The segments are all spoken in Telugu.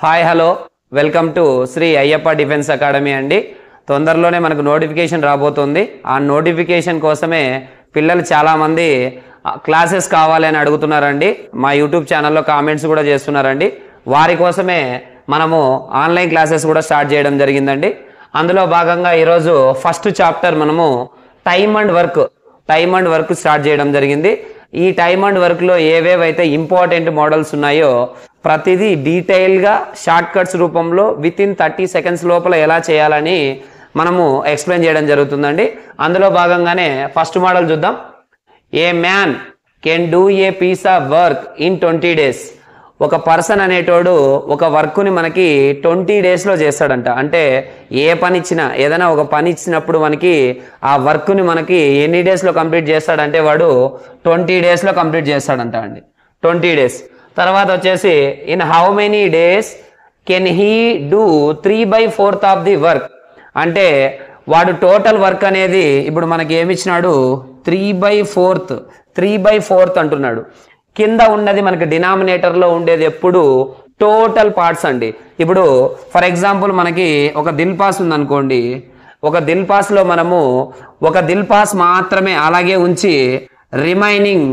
Hi hello welcome to Shri Ayyappa defence academy అండి. తొందరలోనే మనకు నోటిఫికేషన్ రాబోతుంది. ఆ నోటిఫికేషన్ కోసమే పిల్లలు చాలామంది క్లాసెస్ కావాలని అడుగుతున్నారండి. మా యూట్యూబ్ ఛానల్లో కామెంట్స్ కూడా చేస్తున్నారండి. వారి కోసమే మనము ఆన్లైన్ క్లాసెస్ కూడా స్టార్ట్ చేయడం జరిగిందండి. అందులో భాగంగా ఈరోజు ఫస్ట్ చాప్టర్ మనము టైమ్ అండ్ వర్క్ స్టార్ట్ చేయడం జరిగింది. ఈ టైమ్ అండ్ వర్క్లో ఏవేవైతే ఇంపార్టెంట్ మోడల్స్ ఉన్నాయో ప్రతిదీ డీటెయిల్గా షార్ట్ కట్స్ రూపంలో విత్ ఇన్ 30 seconds లోపల ఎలా చేయాలని మనము ఎక్స్ప్లెయిన్ చేయడం జరుగుతుందండి. అందులో భాగంగానే ఫస్ట్ మోడల్ చూద్దాం. A man can do a piece of work in 20 days. ఒక పర్సన్ అనేటోడు ఒక వర్క్ని మనకి 20 daysలో చేస్తాడంట. అంటే ఏ పని ఇచ్చినా ఏదైనా ఒక పని ఇచ్చినప్పుడు మనకి ఆ వర్క్ని మనకి ఎన్ని డేస్లో కంప్లీట్ చేస్తాడంటే వాడు 20 daysలో కంప్లీట్ చేస్తాడంట అండి. 20 days. తర్వాత వచ్చేసి in how many days can he do 3/4 of the work. అంటే వాడు టోటల్ వర్క్ అనేది ఇప్పుడు మనకి ఏమి ఇచ్చినాడు 3/4 అంటున్నాడు. కింద ఉన్నది మనకి డినామినేటర్లో ఉండేది ఎప్పుడు టోటల్ పార్ట్స్ అండి. ఇప్పుడు ఫర్ ఎగ్జాంపుల్ మనకి ఒక దిల్ పాస్ ఉందనుకోండి. ఒక దిల్ పాస్లో మనము ఒక దిల్ పాస్ మాత్రమే అలాగే ఉంచి రిమైనింగ్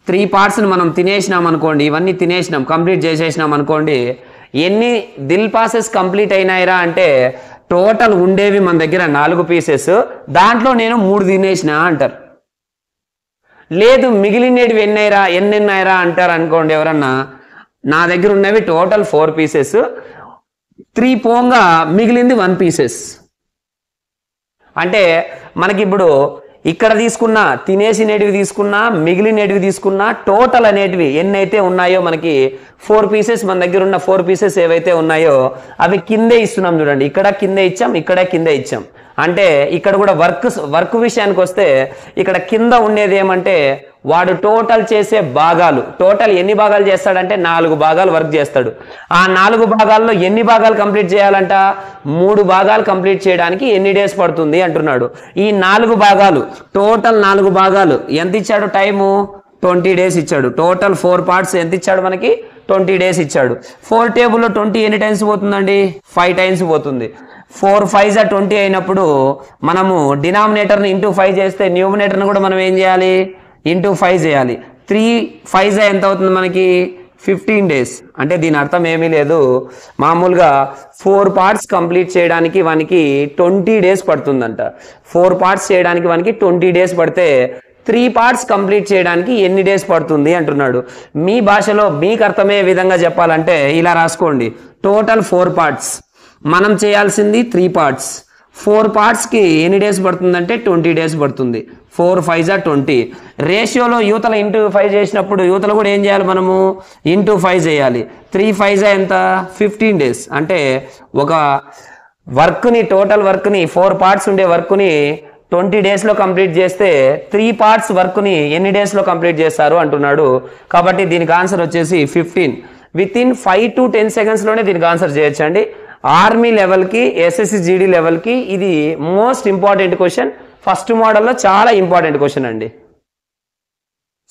3 partsని మనం తినేసినాం అనుకోండి. ఇవన్నీ తినేసినాం, కంప్లీట్ చేసేసినాం అనుకోండి. ఎన్ని దిల్ పాసెస్ కంప్లీట్ అయినాయిరా అంటే టోటల్ ఉండేవి మన దగ్గర 4 pieces, దాంట్లో నేను 3 తినేసిన అంటారు. లేదు మిగిలినవి ఎన్నైరా అంటారు అనుకోండి ఎవరన్నా. నా దగ్గర ఉన్నవి టోటల్ 4 pieces, 3 పోంగా మిగిలింది 1 pieces. అంటే మనకి ఇప్పుడు ఇక్కడ తీసుకున్న తినేసినటివి తీసుకున్నా మిగిలినటివి తీసుకున్నా టోటల్ అనేటివి ఎన్నైతే ఉన్నాయో మనకి 4 pieces మన దగ్గర ఉన్న 4 pieces ఏవైతే ఉన్నాయో అవి కిందే ఇస్తున్నాం చూడండి. ఇక్కడ కిందే ఇచ్చాం, ఇక్కడ కిందే ఇచ్చాం. అంటే ఇక్కడ కూడా వర్క్ విషయానికి వస్తే ఇక్కడ కింద ఉండేది ఏమంటే వాడు టోటల్ చేసే భాగాలు. టోటల్ ఎన్ని భాగాలు చేస్తాడంటే 4 భాగాలు వర్క్ చేస్తాడు. ఆ 4 భాగాల్లో ఎన్ని భాగాలు కంప్లీట్ చేయాలంట 3 భాగాలు కంప్లీట్ చేయడానికి ఎన్ని డేస్ పడుతుంది అంటున్నాడు. ఈ 4 భాగాలు టోటల్ 4 భాగాలు ఎంత ఇచ్చాడు టైము 20 days ఇచ్చాడు. టోటల్ 4 parts ఎంత ఇచ్చాడు మనకి 20 days ఇచ్చాడు. 4 టేబుల్లో 20 ఎన్ని టైమ్స్ పోతుందండి 5 times పోతుంది. 4 5s 20 అయినప్పుడు మనము డినామినేటర్ని ఇంటూ 5 చేస్తే న్యూమినేటర్ని కూడా మనం ఏం చేయాలి ఇంటూ 5 చేయాలి. 3 5s ఎంత అవుతుంది మనకి 15 days. అంటే దీని అర్థం ఏమీ లేదు, మామూలుగా 4 parts కంప్లీట్ చేయడానికి వానికి 20 days పడుతుందంట. 4 parts చేయడానికి వానికి 20 days పడితే 3 parts కంప్లీట్ చేయడానికి ఎన్ని డేస్ పడుతుంది అంటున్నాడు. మీ భాషలో మీకు అర్థమయ్యే విధంగా చెప్పాలంటే ఇలా రాసుకోండి. టోటల్ 4 parts, మనం చేయాల్సింది 3 parts. 4 partsకి ఎన్ని డేస్ పడుతుందంటే 20 days పడుతుంది. 4 5s 20. రేషియోలో యూతల ఇంటూ 5 చేసినప్పుడు యూతల కూడా ఏం చేయాలి మనము ఇంటూ 5 చేయాలి. 3 5s ఎంత 15 days. అంటే ఒక వర్క్ని టోటల్ వర్క్ని 4 parts ఉండే వర్క్ని 20 daysలో కంప్లీట్ చేస్తే 3 parts వర్క్ని ఎన్ని డేస్లో కంప్లీట్ చేస్తారు అంటున్నాడు. కాబట్టి దీనికి ఆన్సర్ వచ్చేసి 15. విత్ ఇన్ 5 to 10 secondsలోనే దీనికి ఆన్సర్ చేయొచ్చండి. ఆర్మీ లెవెల్కి ఎస్ఎస్సి జీడీ లెవెల్కి ఇది మోస్ట్ ఇంపార్టెంట్ క్వశ్చన్. ఫస్ట్ మోడల్లో చాలా ఇంపార్టెంట్ క్వశ్చన్ అండి.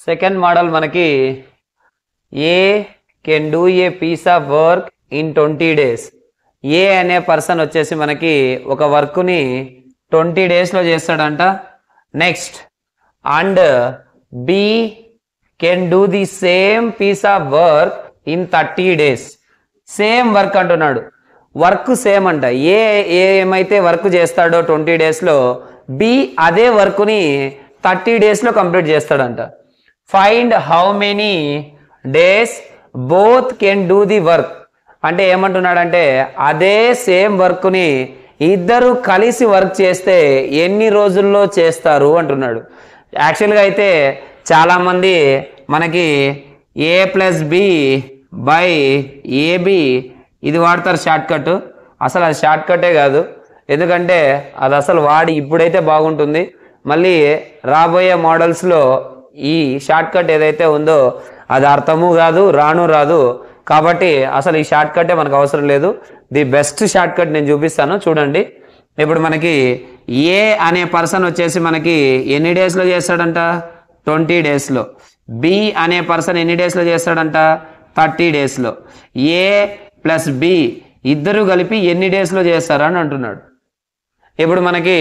సెకండ్ మోడల్ మనకి A can do a piece of work in 20 days. A అనే పర్సన్ వచ్చేసి మనకి ఒక వర్క్ని 20 daysలో చేస్తాడంట. Next and B can do the same piece of work in 30 days. Same work అంటున్నాడు. వర్క్ సేమ్ అంట. ఏమైతే వర్క్ చేస్తాడో 20 daysలో బి అదే వర్క్ని 30 daysలో కంప్లీట్ చేస్తాడంట. Find how many days both can do the work. అంటే ఏమంటున్నాడంటే అదే సేమ్ వర్క్ని ఇద్దరు కలిసి వర్క్ చేస్తే ఎన్ని రోజుల్లో చేస్తారు అంటున్నాడు. యాక్చువల్గా అయితే చాలామంది మనకి a+b/ab ఇది వాడతారు షార్ట్ కట్. అసలు అది షార్ట్ కట్టే కాదు, ఎందుకంటే అది అసలు వాడి ఇప్పుడైతే బాగుంటుంది. మళ్ళీ రాబోయే మోడల్స్లో ఈ షార్ట్ కట్ ఏదైతే ఉందో అది అర్థము కాదు రాదు. కాబట్టి అసలు ఈ షార్ట్ కట్టే మనకు అవసరం లేదు. ది బెస్ట్ షార్ట్ కట్ నేను చూపిస్తాను చూడండి. ఇప్పుడు మనకి ఏ అనే పర్సన్ వచ్చేసి మనకి ఎన్ని డేస్లో చేస్తాడంట 20 daysలో. బి అనే పర్సన్ ఎన్ని డేస్లో చేస్తాడంట 30 daysలో. ఏ ప్లస్ బి ఇద్దరు కలిపి ఎన్ని డేస్లో చేస్తారా అని అంటున్నాడు. ఇప్పుడు మనకి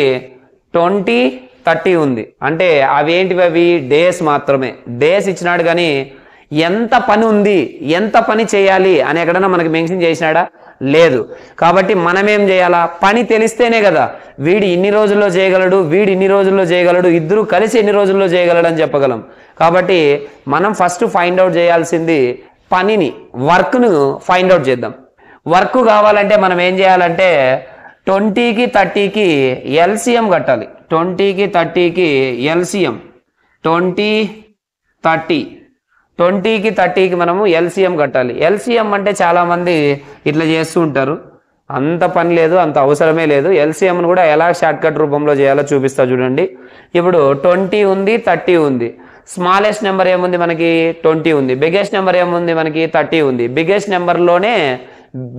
20, 30 ఉంది అంటే అవి ఏంటివి, అవి డేస్ మాత్రమే. డేస్ ఇచ్చినాడు కానీ ఎంత పని ఉంది, ఎంత పని చేయాలి అని ఎక్కడన్నా మనకి మెన్షన్ చేసినాడా? లేదు. కాబట్టి మనం ఏం చేయాలా? పని తెలిస్తేనే కదా వీడు ఇన్ని రోజుల్లో చేయగలడు, వీడు ఇన్ని రోజుల్లో చేయగలడు, ఇద్దరు కలిసి ఎన్ని రోజుల్లో చేయగలడు అని చెప్పగలం. కాబట్టి మనం ఫస్ట్ ఫైండ్ అవుట్ చేయాల్సింది పనిని, వర్క్ను ఫైండ్ అవుట్ చేద్దాం. వర్క్ కావాలంటే మనం ఏం చేయాలంటే 20కి 30కి ఎల్సిఎం కట్టాలి. 20కి 30కి ఎల్సిఎం 20, 30 20కి 30కి మనము ఎల్సిఎం కట్టాలి. ఎల్సిఎం అంటే చాలామంది ఇట్లా చేస్తూ ఉంటారు, అంత పని లేదు, అంత అవసరమే లేదు. ఎల్సిఎంను కూడా ఎలా షార్ట్కట్ రూపంలో చేయాలో చూపిస్తా చూడండి. ఇప్పుడు 20 ఉంది, 30 ఉంది. స్మాలెస్ట్ నెంబర్ ఏముంది మనకి? 20 ఉంది. బిగ్గెస్ట్ నెంబర్ ఏముంది మనకి? 30 ఉంది. బిగ్గెస్ట్ నెంబర్లోనే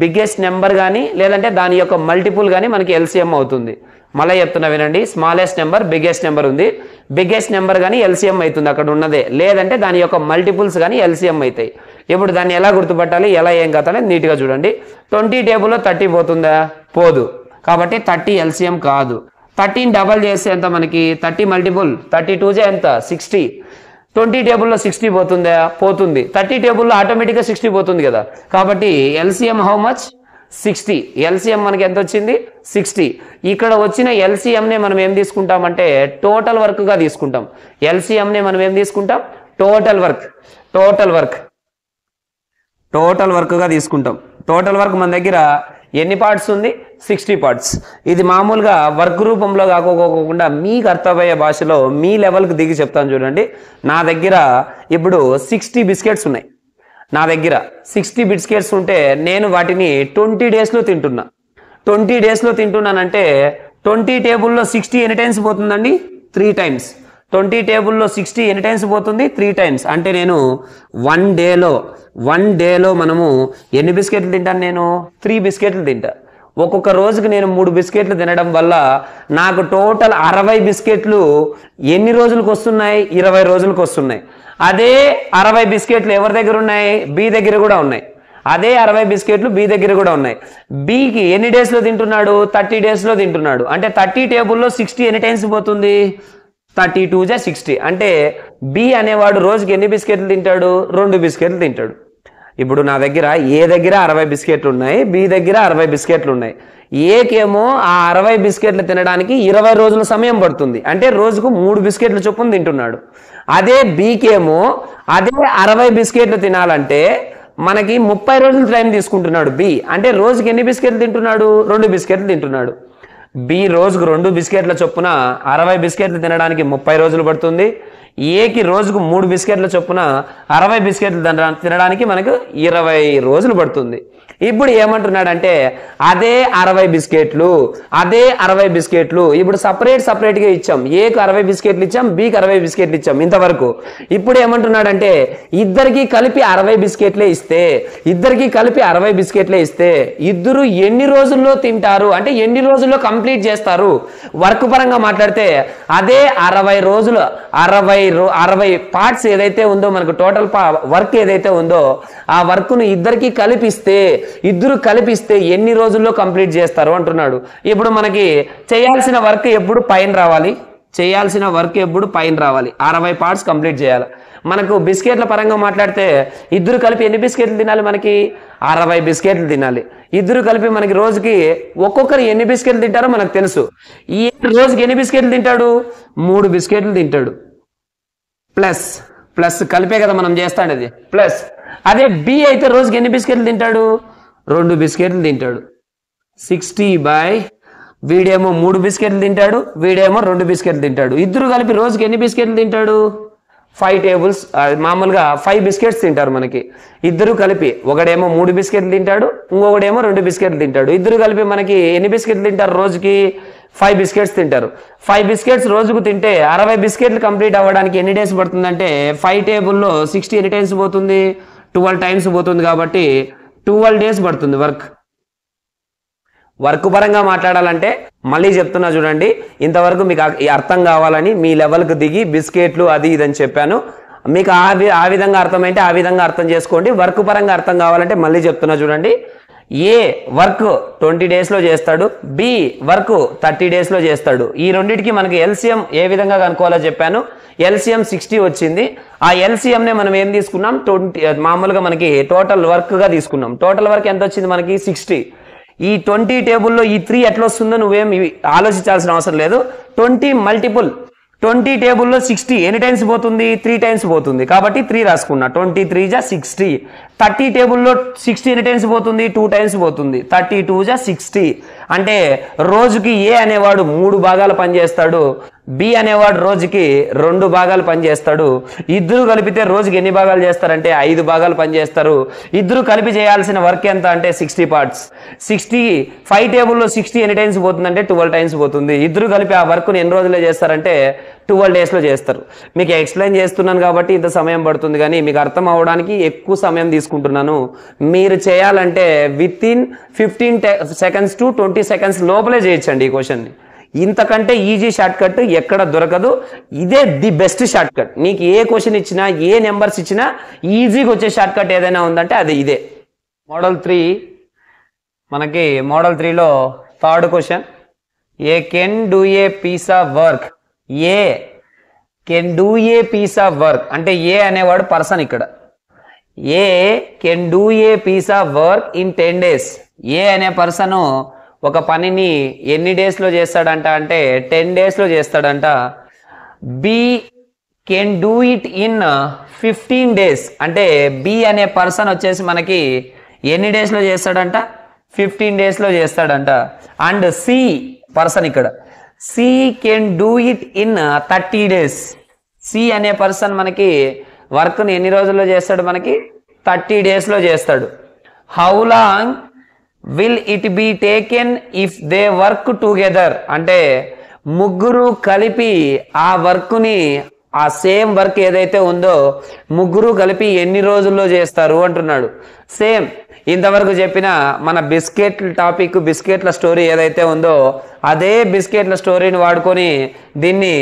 బిగ్గెస్ట్ నెంబర్ కానీ లేదంటే దాని యొక్క మల్టిపుల్ కానీ మనకి ఎల్సిఎం అవుతుంది. మళ్ళీ చెప్తున్నా వినండి, స్మాలెస్ట్ నెంబర్ బిగ్గెస్ట్ నెంబర్ ఉంది, బిగ్గెస్ట్ నెంబర్ కానీ ఎల్సిఎం అవుతుంది అక్కడ ఉన్నదే, లేదంటే దాని యొక్క మల్టిపుల్స్ కానీ ఎల్సిఎం అవుతాయి. ఇప్పుడు దాన్ని ఎలా గుర్తుపట్టాలి, ఎలా ఏం కథ అనేది నీట్గా చూడండి. 20 టేబుల్లో 30 పోతుందా? పోదు. కాబట్టి 30 ఎల్సిఎం కాదు. 30ని డబల్ చేస్తే ఎంత మనకి? 30 మల్టిపుల్ 32 ఎంత? 60. 20 టేబుల్లో 60 పోతుందా? పోతుంది. 30 టేబుల్లో ఆటోమేటిక్గా 60 పోతుంది కదా. కాబట్టి ఎల్సిఎం హౌ మచ్? 60. ఎల్సిఎం మనకి ఎంత వచ్చింది? 60. ఇక్కడ వచ్చిన ఎల్సిఎంనే మనం ఏం తీసుకుంటామంటే టోటల్ వర్క్గా తీసుకుంటాం. ఎల్సిఎంనే మనం ఏం తీసుకుంటాం? టోటల్ వర్క్గా తీసుకుంటాం. టోటల్ వర్క్ మన దగ్గర ఎన్ని పార్ట్స్ ఉంది? 60 పార్ట్స్. ఇది మామూలుగా వర్క్ రూపంలో కాకోకుండా మీకు అర్థమయ్యే భాషలో మీ లెవెల్కి దిగి చెప్తాను చూడండి. నా దగ్గర ఇప్పుడు 60 బిస్కెట్స్ ఉన్నాయి. నా దగ్గర 60 బిస్కెట్స్ ఉంటే నేను వాటిని 20 డేస్లో తింటున్నా. 20 డేస్లో తింటున్నానంటే 20 టేబుల్లో 60 ఎన్ని టైమ్స్ పోతుందండి? 3 టైమ్స్. 20 టేబుల్లో 60 ఎన్ని టైమ్స్ పోతుంది? 3 టైమ్స్. అంటే నేను వన్ డేలో మనము ఎన్ని బిస్కెట్లు తింటాను? నేను 3 బిస్కెట్లు తింటా. ఒక్కొక్క రోజుకి నేను 3 బిస్కెట్లు తినడం వల్ల నాకు టోటల్ 60 బిస్కెట్లు ఎన్ని రోజులకు వస్తున్నాయి? 20 రోజులకు వస్తున్నాయి. అదే 60 బిస్కెట్లు ఎవరి దగ్గర ఉన్నాయి? బి దగ్గర కూడా ఉన్నాయి. అదే 60 బిస్కెట్లు బి దగ్గర కూడా ఉన్నాయి. బికి ఎన్ని డేస్లో తింటున్నాడు? 30 డేస్లో తింటున్నాడు. అంటే 30 టేబుల్లో 60 ఎన్ని టైమ్స్ పోతుంది? 32 × 60. అంటే బి అనేవాడు రోజుకి ఎన్ని బిస్కెట్లు తింటాడు? 2 బిస్కెట్లు తింటాడు. ఇప్పుడు నా దగ్గర ఏ దగ్గర 60 బిస్కెట్లు ఉన్నాయి, బి దగ్గర 60 బిస్కెట్లు ఉన్నాయి. ఏకేమో ఆ 60 బిస్కెట్లు తినడానికి 20 రోజుల సమయం పడుతుంది. అంటే రోజుకు 3 బిస్కెట్లు చొప్పున తింటున్నాడు. అదే బీకేమో అదే 60 బిస్కెట్లు తినాలంటే మనకి 30 రోజులు టైం తీసుకుంటున్నాడు బి. అంటే రోజుకి ఎన్ని బిస్కెట్లు తింటున్నాడు? 2 బిస్కెట్లు తింటున్నాడు. బి రోజుకు 2 బిస్కెట్ల చొప్పున 60 బిస్కెట్లు తినడానికి 30 రోజులు పడుతుంది. ఏకి రోజుకు 3 బిస్కెట్ల చొప్పున 60 బిస్కెట్లు తినడానికి మనకు 20 రోజులు పడుతుంది. ఇప్పుడు ఏమంటున్నాడంటే అదే 60 బిస్కెట్లు ఇప్పుడు సపరేట్గా ఇచ్చాం. ఏకు 60 బిస్కెట్లు ఇచ్చాం, బికి 60 బిస్కెట్లు ఇచ్చాం ఇంతవరకు. ఇప్పుడు ఏమంటున్నాడంటే ఇద్దరికి కలిపి 60 బిస్కెట్లే ఇస్తే ఇద్దరు ఎన్ని రోజుల్లో తింటారు అంటే ఎన్ని రోజుల్లో కంప్లీట్ చేస్తారు? వర్క్ పరంగా మాట్లాడితే అదే 60 పార్ట్స్ ఏదైతే ఉందో మనకు టోటల్ వర్క్ ఏదైతే ఉందో ఆ వర్క్ను ఇద్దరికి ఇద్దరు కలిపిస్తే ఎన్ని రోజుల్లో కంప్లీట్ చేస్తారు అంటున్నాడు. ఇప్పుడు మనకి చేయాల్సిన వర్క్ ఎప్పుడు పైన రావాలి? 60 పార్ట్స్ కంప్లీట్ చేయాలి. మనకు బిస్కెట్ల పరంగా మాట్లాడితే ఇద్దరు కలిపి ఎన్ని బిస్కెట్లు తినాలి? మనకి 60 బిస్కెట్లు తినాలి. ఇద్దరు కలిపి మనకి రోజుకి ఒక్కొక్కరు ఎన్ని బిస్కెట్లు తింటారో మనకు తెలుసు. ఈ రోజుకి ఎన్ని బిస్కెట్లు తింటాడు? 3 బిస్కెట్లు తింటాడు. ప్లస్ కలిపే కదా మనం చేస్తాండేది ప్లస్. అదే బి అయితే రోజుకి ఎన్ని బిస్కెట్లు తింటాడు? 2 బిస్కెట్లు తింటాడు. 60 వీడేమో 3 బిస్కెట్లు తింటాడు, వీడేమో 2 బిస్కెట్లు తింటాడు. ఇద్దరు కలిపి రోజుకి ఎన్ని బిస్కెట్లు తింటాడు? 5 టేబుల్స్. మామూలుగా 5 బిస్కెట్స్ తింటారు మనకి. ఇద్దరు కలిపి ఒకడేమో 3 బిస్కెట్లు తింటాడు, ఇంకొకడేమో 2 బిస్కెట్లు తింటాడు. ఇద్దరు కలిపి మనకి ఎన్ని బిస్కెట్లు తింటారు? రోజుకి 5 బిస్కెట్స్ తింటారు. 5 బిస్కెట్స్ రోజుకు తింటే 60 బిస్కెట్లు కంప్లీట్ అవ్వడానికి ఎన్ని డేస్ పడుతుందంటే 5 టేబుల్లో 60 ఎన్ని టైమ్స్ పోతుంది? 12 టైమ్స్ పోతుంది. కాబట్టి 12 డేస్ పడుతుంది వర్క్ పరంగా మాట్లాడాలంటే. మళ్ళీ చెప్తున్నా చూడండి, ఇంతవరకు మీకు అర్థం కావాలని మీ లెవెల్కి దిగి బిస్కెట్లు అది ఇదని చెప్పాను. మీకు ఆ విధంగా అర్థమైతే ఆ విధంగా అర్థం చేసుకోండి. వర్క్ పరంగా అర్థం కావాలంటే మళ్ళీ చెప్తున్నా చూడండి. ఏ వర్క్ 20 డేస్లో చేస్తాడు, బి వర్క్ 30 డేస్లో చేస్తాడు. ఈ రెండింటికి మనకి ఎల్సిఎం ఏ విధంగా కనుక్కోవాలో చెప్పాను. ఎల్సిఎం 60 వచ్చింది. ఆ ఎల్సిఎంనే మనం ఏం తీసుకున్నాం, 20 మామూలుగా మనకి టోటల్ వర్క్గా తీసుకున్నాం. టోటల్ వర్క్ ఎంత వచ్చింది మనకి 60. ఈ 20 టేబుల్లో ఈ 3 ఎట్లా వస్తుందో నువ్వేం ఆలోచించాల్సిన అవసరం లేదు. 20 మల్టిపుల్ 20 టేబుల్లో 60 ఎన్ని టైమ్స్ పోతుంది, 3 టైమ్స్ పోతుంది కాబట్టి 3 రాసుకున్నా. 23 జా 60. 30 టేబుల్లో 60 ఎన్ని టైమ్స్ పోతుంది, 2 టైమ్స్ పోతుంది. 32 జా 60. అంటే రోజుకి ఏ అనేవాడు 3 భాగాలు పనిచేస్తాడు, బి అనేవాడు రోజుకి 2 భాగాలు పనిచేస్తాడు. ఇద్దరు కలిపితే రోజుకి ఎన్ని భాగాలు చేస్తారంటే 5 భాగాలు పనిచేస్తారు. ఇద్దరు కలిపి చేయాల్సిన వర్క్ ఎంత అంటే 60 పార్ట్స్. 5 టేబుల్లో 60 ఎన్ని టైమ్స్ పోతుందంటే 12 టైమ్స్ పోతుంది. ఇద్దరు కలిపి ఆ వర్క్ని ఎన్ని రోజుల్లో చేస్తారంటే 12 డేస్లో చేస్తారు. మీకు ఎక్స్ప్లెయిన్ చేస్తున్నాను కాబట్టి ఇంత సమయం పడుతుంది, కానీ మీకు అర్థం అవ్వడానికి ఎక్కువ సమయం తీసుకుంటున్నాను. మీరు చేయాలంటే with in 15 seconds to 20 seconds లోపలే చేయొచ్చండి ఈ క్వశ్చన్ని. ఇంతకంటే ఈజీ షార్ట్ కట్ ఎక్కడ దొరకదు. ఇదే ది బెస్ట్ షార్ట్ కట్. నీకు ఏ క్వశ్చన్ ఇచ్చినా, ఏ నెంబర్స్ ఇచ్చినా ఈజీగా వచ్చే షార్ట్ కట్ ఏదైనా ఉందంటే అది ఇదే. మోడల్ 3 మనకి మోడల్ 3లో third question, A can do a piece of work. A can do a piece of work అంటే ఏ అనేవాడు పర్సన్. ఇక్కడ A can do a piece of work in 10 days. A అనే పర్సను ఒక పనిని ఎన్ని డేస్లో చేస్తాడంట అంటే 10 daysలో చేస్తాడంట. B can do it in 15 days అంటే బి అనే పర్సన్ వచ్చేసి మనకి ఎన్ని డేస్లో చేస్తాడంట, 15 daysలో చేస్తాడంట. అండ్ సి పర్సన్ ఇక్కడ C can do it in 30 days. C అనే పర్సన్ మనకి వర్క్ని ఎన్ని రోజుల్లో చేస్తాడు, మనకి 30 daysలో చేస్తాడు. How long will it be taken if they work together అంటే ముగ్గురు కలిపి ఆ వర్క్ని, ఆ సేమ్ వర్క్ ఏదైతే ఉందో ముగ్గురు కలిపి ఎన్ని రోజుల్లో చేస్తారు అంటున్నాడు. సేమ్ ఇంతవరకు చెప్పిన మన బిస్కెట్ల టాపిక్, బిస్కెట్ల స్టోరీ ఏదైతే ఉందో అదే బిస్కెట్ల స్టోరీని వాడుకొని దీన్ని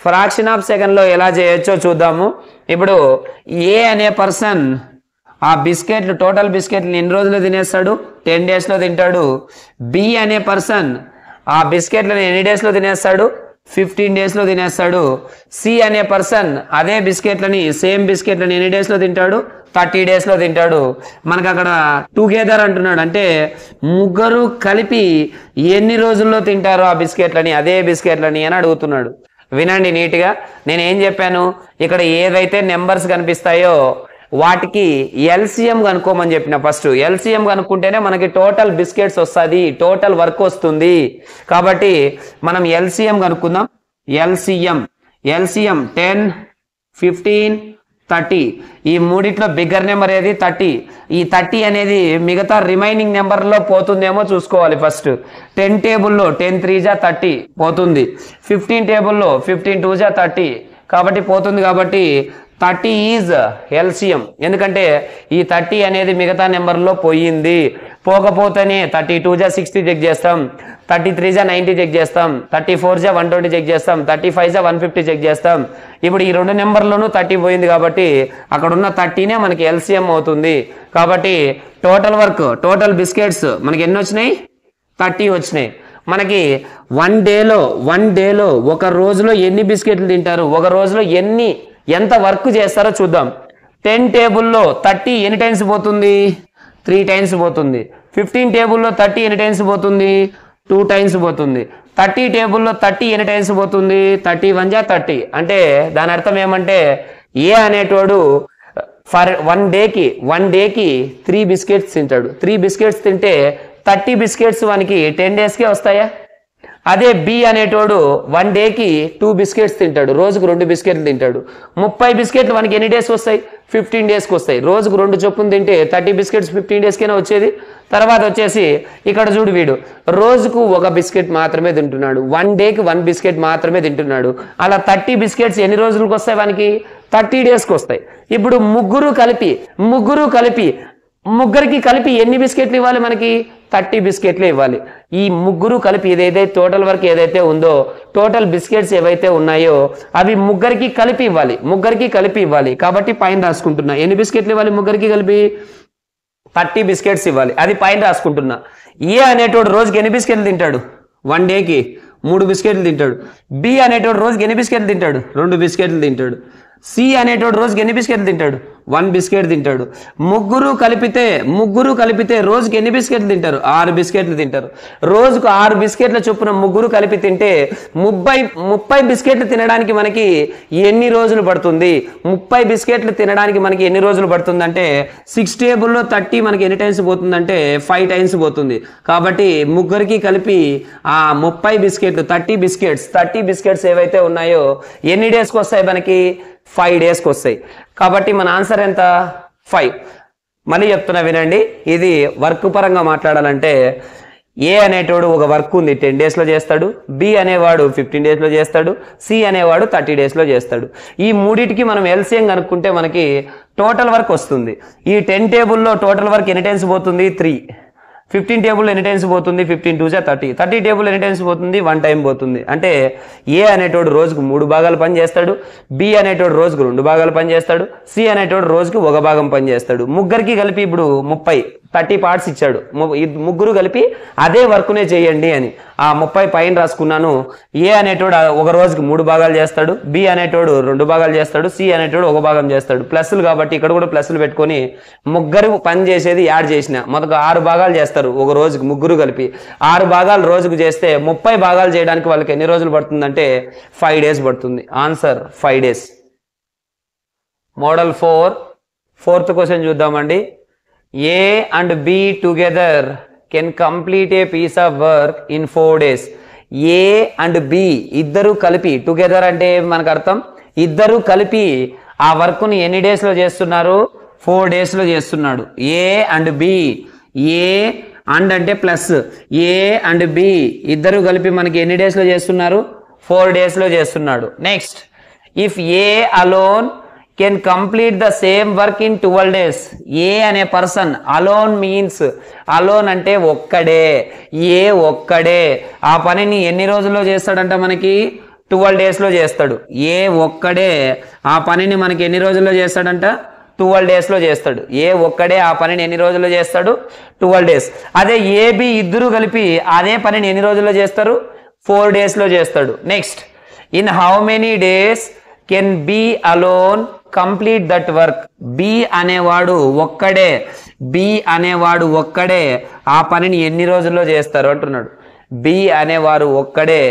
ఫ్రాక్షన్ ఆఫ్ సెకండ్లో ఎలా చేయొచ్చో చూద్దాము. ఇప్పుడు ఏ అనే పర్సన్ ఆ బిస్కెట్లు, టోటల్ బిస్కెట్లు ఎన్ని రోజుల్లో తినేస్తాడు, 10 daysలో తింటాడు. బి అనే పర్సన్ ఆ బిస్కెట్లను ఎన్ని డేస్లో తినేస్తాడు, 15 daysలో తినేస్తాడు. సి అనే పర్సన్ అదే బిస్కెట్లని, సేమ్ బిస్కెట్లని ఎన్ని డేస్లో తింటాడు, 30 daysలో తింటాడు. మనకు అక్కడ టుగెదర్ అంటున్నాడు అంటే ముగ్గురు కలిపి ఎన్ని రోజుల్లో తింటారు ఆ బిస్కెట్లని, అదే బిస్కెట్లని అని అడుగుతున్నాడు. వినండి నీట్గా. నేను ఏం చెప్పాను, ఇక్కడ ఏదైతే నెంబర్స్ కనిపిస్తాయో వాటికి ఎల్సిఎం కనుక్కోమని చెప్పిన. ఫస్ట్ ఎల్సిఎం కనుక్కుంటేనే మనకి టోటల్ బిస్కెట్స్ వస్తుంది, టోటల్ వర్క్ వస్తుంది. కాబట్టి మనం ఎల్సిఎం కనుక్కుందాం. ఎల్సిఎం 10, 15, 30. ఈ మూడిట్లో బిగ్గర్ నెంబర్ ఏది 30. ఈ 30 అనేది మిగతా రిమైనింగ్ నెంబర్లో పోతుందేమో చూసుకోవాలి. ఫస్ట్ 10 టేబుల్లో 10 3 జా 30 పోతుంది. 15 టేబుల్లో 15 2 జా 30 కాబట్టి పోతుంది. కాబట్టి 30 ఈజ్ ఎల్సిఎం. ఎందుకంటే ఈ 30 అనేది మిగతా నెంబర్లో పోయింది. పోకపోతేనే 32 జా 60 చెక్ చేస్తాం, 33 జా 90 చెక్ చేస్తాం, 34 జా 120 చెక్ చేస్తాం, 35 జా 150 చెక్ చేస్తాం. ఇప్పుడు ఈ రెండు నెంబర్లోనూ 30 పోయింది కాబట్టి అక్కడ ఉన్న 30నే మనకి ఎల్సిఎం అవుతుంది. కాబట్టి టోటల్ వర్క్, టోటల్ బిస్కెట్స్ మనకి ఎన్ని వచ్చినాయి, 30 వచ్చినాయి. మనకి వన్ డేలో ఒక రోజులో ఎన్ని బిస్కెట్లు తింటారు, ఒక రోజులో ఎంత వర్క్ చేస్తారో చూద్దాం. 10 టేబుల్లో 30 ఎన్ని టైమ్స్ పోతుంది, 3 టైమ్స్ పోతుంది. 15 టేబుల్లో 30 ఎన్ని టైమ్స్ పోతుంది, 2 టైమ్స్ పోతుంది. 30 టేబుల్లో 30 ఎన్ని టైమ్స్ పోతుంది, 31 జా 30. అంటే దాని అర్థం ఏమంటే ఏ అనేటోడు ఫర్ వన్ డేకి 3 బిస్కెట్స్ తింటాడు. 3 బిస్కెట్స్ తింటే 30 బిస్కెట్స్ వానికి 10 daysకే వస్తాయా? అదే బి అనేటోడు 1 డేకి 2 బిస్కెట్స్ తింటాడు, రోజుకు 2 బిస్కెట్లు తింటాడు. 30 బిస్కెట్లు మనకి ఎన్ని డేస్ వస్తాయి, 15 daysకి వస్తాయి. రోజుకు 2 చొప్పున తింటే 30 బిస్కెట్స్ 15 daysకైనా వచ్చేది. తర్వాత వచ్చేసి ఇక్కడ చూడు, వీడు రోజుకు 1 బిస్కెట్ మాత్రమే తింటున్నాడు, 1 డేకి 1 బిస్కెట్ మాత్రమే తింటున్నాడు. అలా 30 బిస్కెట్స్ ఎన్ని రోజులకు వస్తాయి వానికి, 30 daysకి వస్తాయి. ఇప్పుడు ముగ్గురికి కలిపి ఎన్ని బిస్కెట్లు ఇవ్వాలి మనకి, 30 బిస్కెట్లు ఇవ్వాలి. ఈ ముగ్గురు కలిపి ఏదైతే టోటల్ వర్క్ ఏదైతే ఉందో, టోటల్ బిస్కెట్స్ ఏవైతే ఉన్నాయో అవి ముగ్గురికి కలిపి ఇవ్వాలి. కాబట్టి పైన రాసుకుంటున్నా, ఎన్ని బిస్కెట్లు ఇవ్వాలి ముగ్గురికి కలిపి, 30 బిస్కెట్స్ ఇవ్వాలి, అది పైన రాసుకుంటున్నా. ఏ అనేటోడు రోజుకి ఎన్ని బిస్కెట్లు తింటాడు? 1 డేకి 3 బిస్కెట్లు తింటాడు. బి అనేటోడు రోజుకి ఎన్ని బిస్కెట్లు తింటాడు? 2 బిస్కెట్లు తింటాడు. సి అనేటోడు రోజుకి ఎన్ని బిస్కెట్లు తింటాడు? 1 బిస్కెట్ తింటాడు. ముగ్గురు కలిపితే రోజుకి ఎన్ని బిస్కెట్లు తింటారు? 6 బిస్కెట్లు తింటారు. రోజుకు 6 బిస్కెట్ల చొప్పున ముగ్గురు కలిపి తింటే 30 బిస్కెట్లు తినడానికి మనకి ఎన్ని రోజులు పడుతుంది? 30 బిస్కెట్లు తినడానికి మనకి ఎన్ని రోజులు పడుతుంది అంటే 6 టేబుల్లో 30 మనకి ఎన్ని టైమ్స్ పోతుందంటే 5 టైమ్స్ పోతుంది. కాబట్టి ముగ్గురికి కలిపి ఆ 30 బిస్కెట్లు 30 బిస్కెట్స్ ఏవైతే ఉన్నాయో ఎన్ని డేస్కి వస్తాయి? మనకి 5 డేస్కి వస్తాయి. కాబట్టి మన ఆన్సర్ ఎంత? 5. మళ్ళీ చెప్తున్నా వినండి, ఇది వర్క్ పరంగా మాట్లాడాలంటే ఏ అనేటోడు ఒక వర్క్ ఉంది 10 డేస్లో చేస్తాడు, బి అనేవాడు 15 డేస్లో చేస్తాడు, సి అనేవాడు 30 డేస్లో చేస్తాడు. ఈ మూడింటికి మనం ఎల్సిఎం కనుక్కుంటే మనకి టోటల్ వర్క్ వస్తుంది. ఈ 10 టేబుల్లో టోటల్ వర్క్ ఎన్ని టైమ్స్ పోతుంది? 3. 15 టేబుల్ ఎన్ని టైమ్స్ పోతుంది? 15 2 30. 30 టేబుల్ ఎన్ని టైమ్స్ పోతుంది? 1 టైం పోతుంది. అంటే ఏ అనేటోడు రోజుకు 3 భాగాలు పని చేస్తాడు, బి అనేటోడు రోజుకు 2 భాగాలు పని చేస్తాడు, సి అనేటోడు రోజుకు 1 భాగం పని చేస్తాడు. ముగ్గురికి కలిపి ఇప్పుడు 30 పార్ట్స్ ఇచ్చాడు. ముగ్గురు కలిపి అదే వర్క్నే చేయండి అని ఆ 30 పైన రాసుకున్నాను. ఏ అనేటోడు ఒక రోజుకి 3 భాగాలు చేస్తాడు, బి అనేటోడు 2 భాగాలు చేస్తాడు, సి అనేటోడు 1 భాగం చేస్తాడు. ప్లస్లు కాబట్టి ఇక్కడ కూడా ప్లస్లు పెట్టుకొని ముగ్గురు పని చేసేది యాడ్ చేసిన మొదట 6 భాగాలు చేస్తారు ఒక రోజుకి. ముగ్గురు కలిపి 6 భాగాలు రోజుకు చేస్తే 30 భాగాలు చేయడానికి వాళ్ళకి ఎన్ని రోజులు పడుతుందంటే 5 డేస్ పడుతుంది. Answer 5 days. Model 4 4th question చూద్దామండి. A and B together can complete a piece of work in 4 days. A and B ఇద్దరు కలిపి, టుగెదర్ అంటే మనకు అర్థం ఇద్దరు కలిపి ఆ వర్క్ని ఎన్ని డేస్లో చేస్తున్నారు? 4 డేస్లో చేస్తున్నాడు. A and B, A and అంటే ప్లస్, ఏ అండ్ బి ఇద్దరు కలిపి మనకి ఎన్ని డేస్లో చేస్తున్నారు? 4 డేస్లో చేస్తున్నాడు. Next, if A alone can complete the same work in 12 days. A అనే పర్సన్, అలోన్ మీన్స్, అలోన్ అంటే ఒక్కడే, ఏ ఒక్కడే ఆ పనిని ఎన్ని రోజుల్లో చేస్తాడంట? మనకి 12 డేస్లో చేస్తాడు. ఏ ఒక్కడే ఆ పనిని మనకి ఎన్ని రోజుల్లో చేస్తాడంట? 12 డేస్లో చేస్తాడు. ఏ ఒక్కడే ఆ పనిని ఎన్ని రోజుల్లో చేస్తాడు? 12 డేస్. అదే ఏబి ఇద్దరు కలిపి అదే పనిని ఎన్ని రోజుల్లో చేస్తారు? 4 డేస్లో చేస్తాడు. Next, in how many days can B alone complete that work? B అనేవాడు ఒక్కడే ఆ పనిని ఎన్ని రోజుల్లో చేస్తారు అంటున్నాడు. బి అనేవారు ఒక్కడే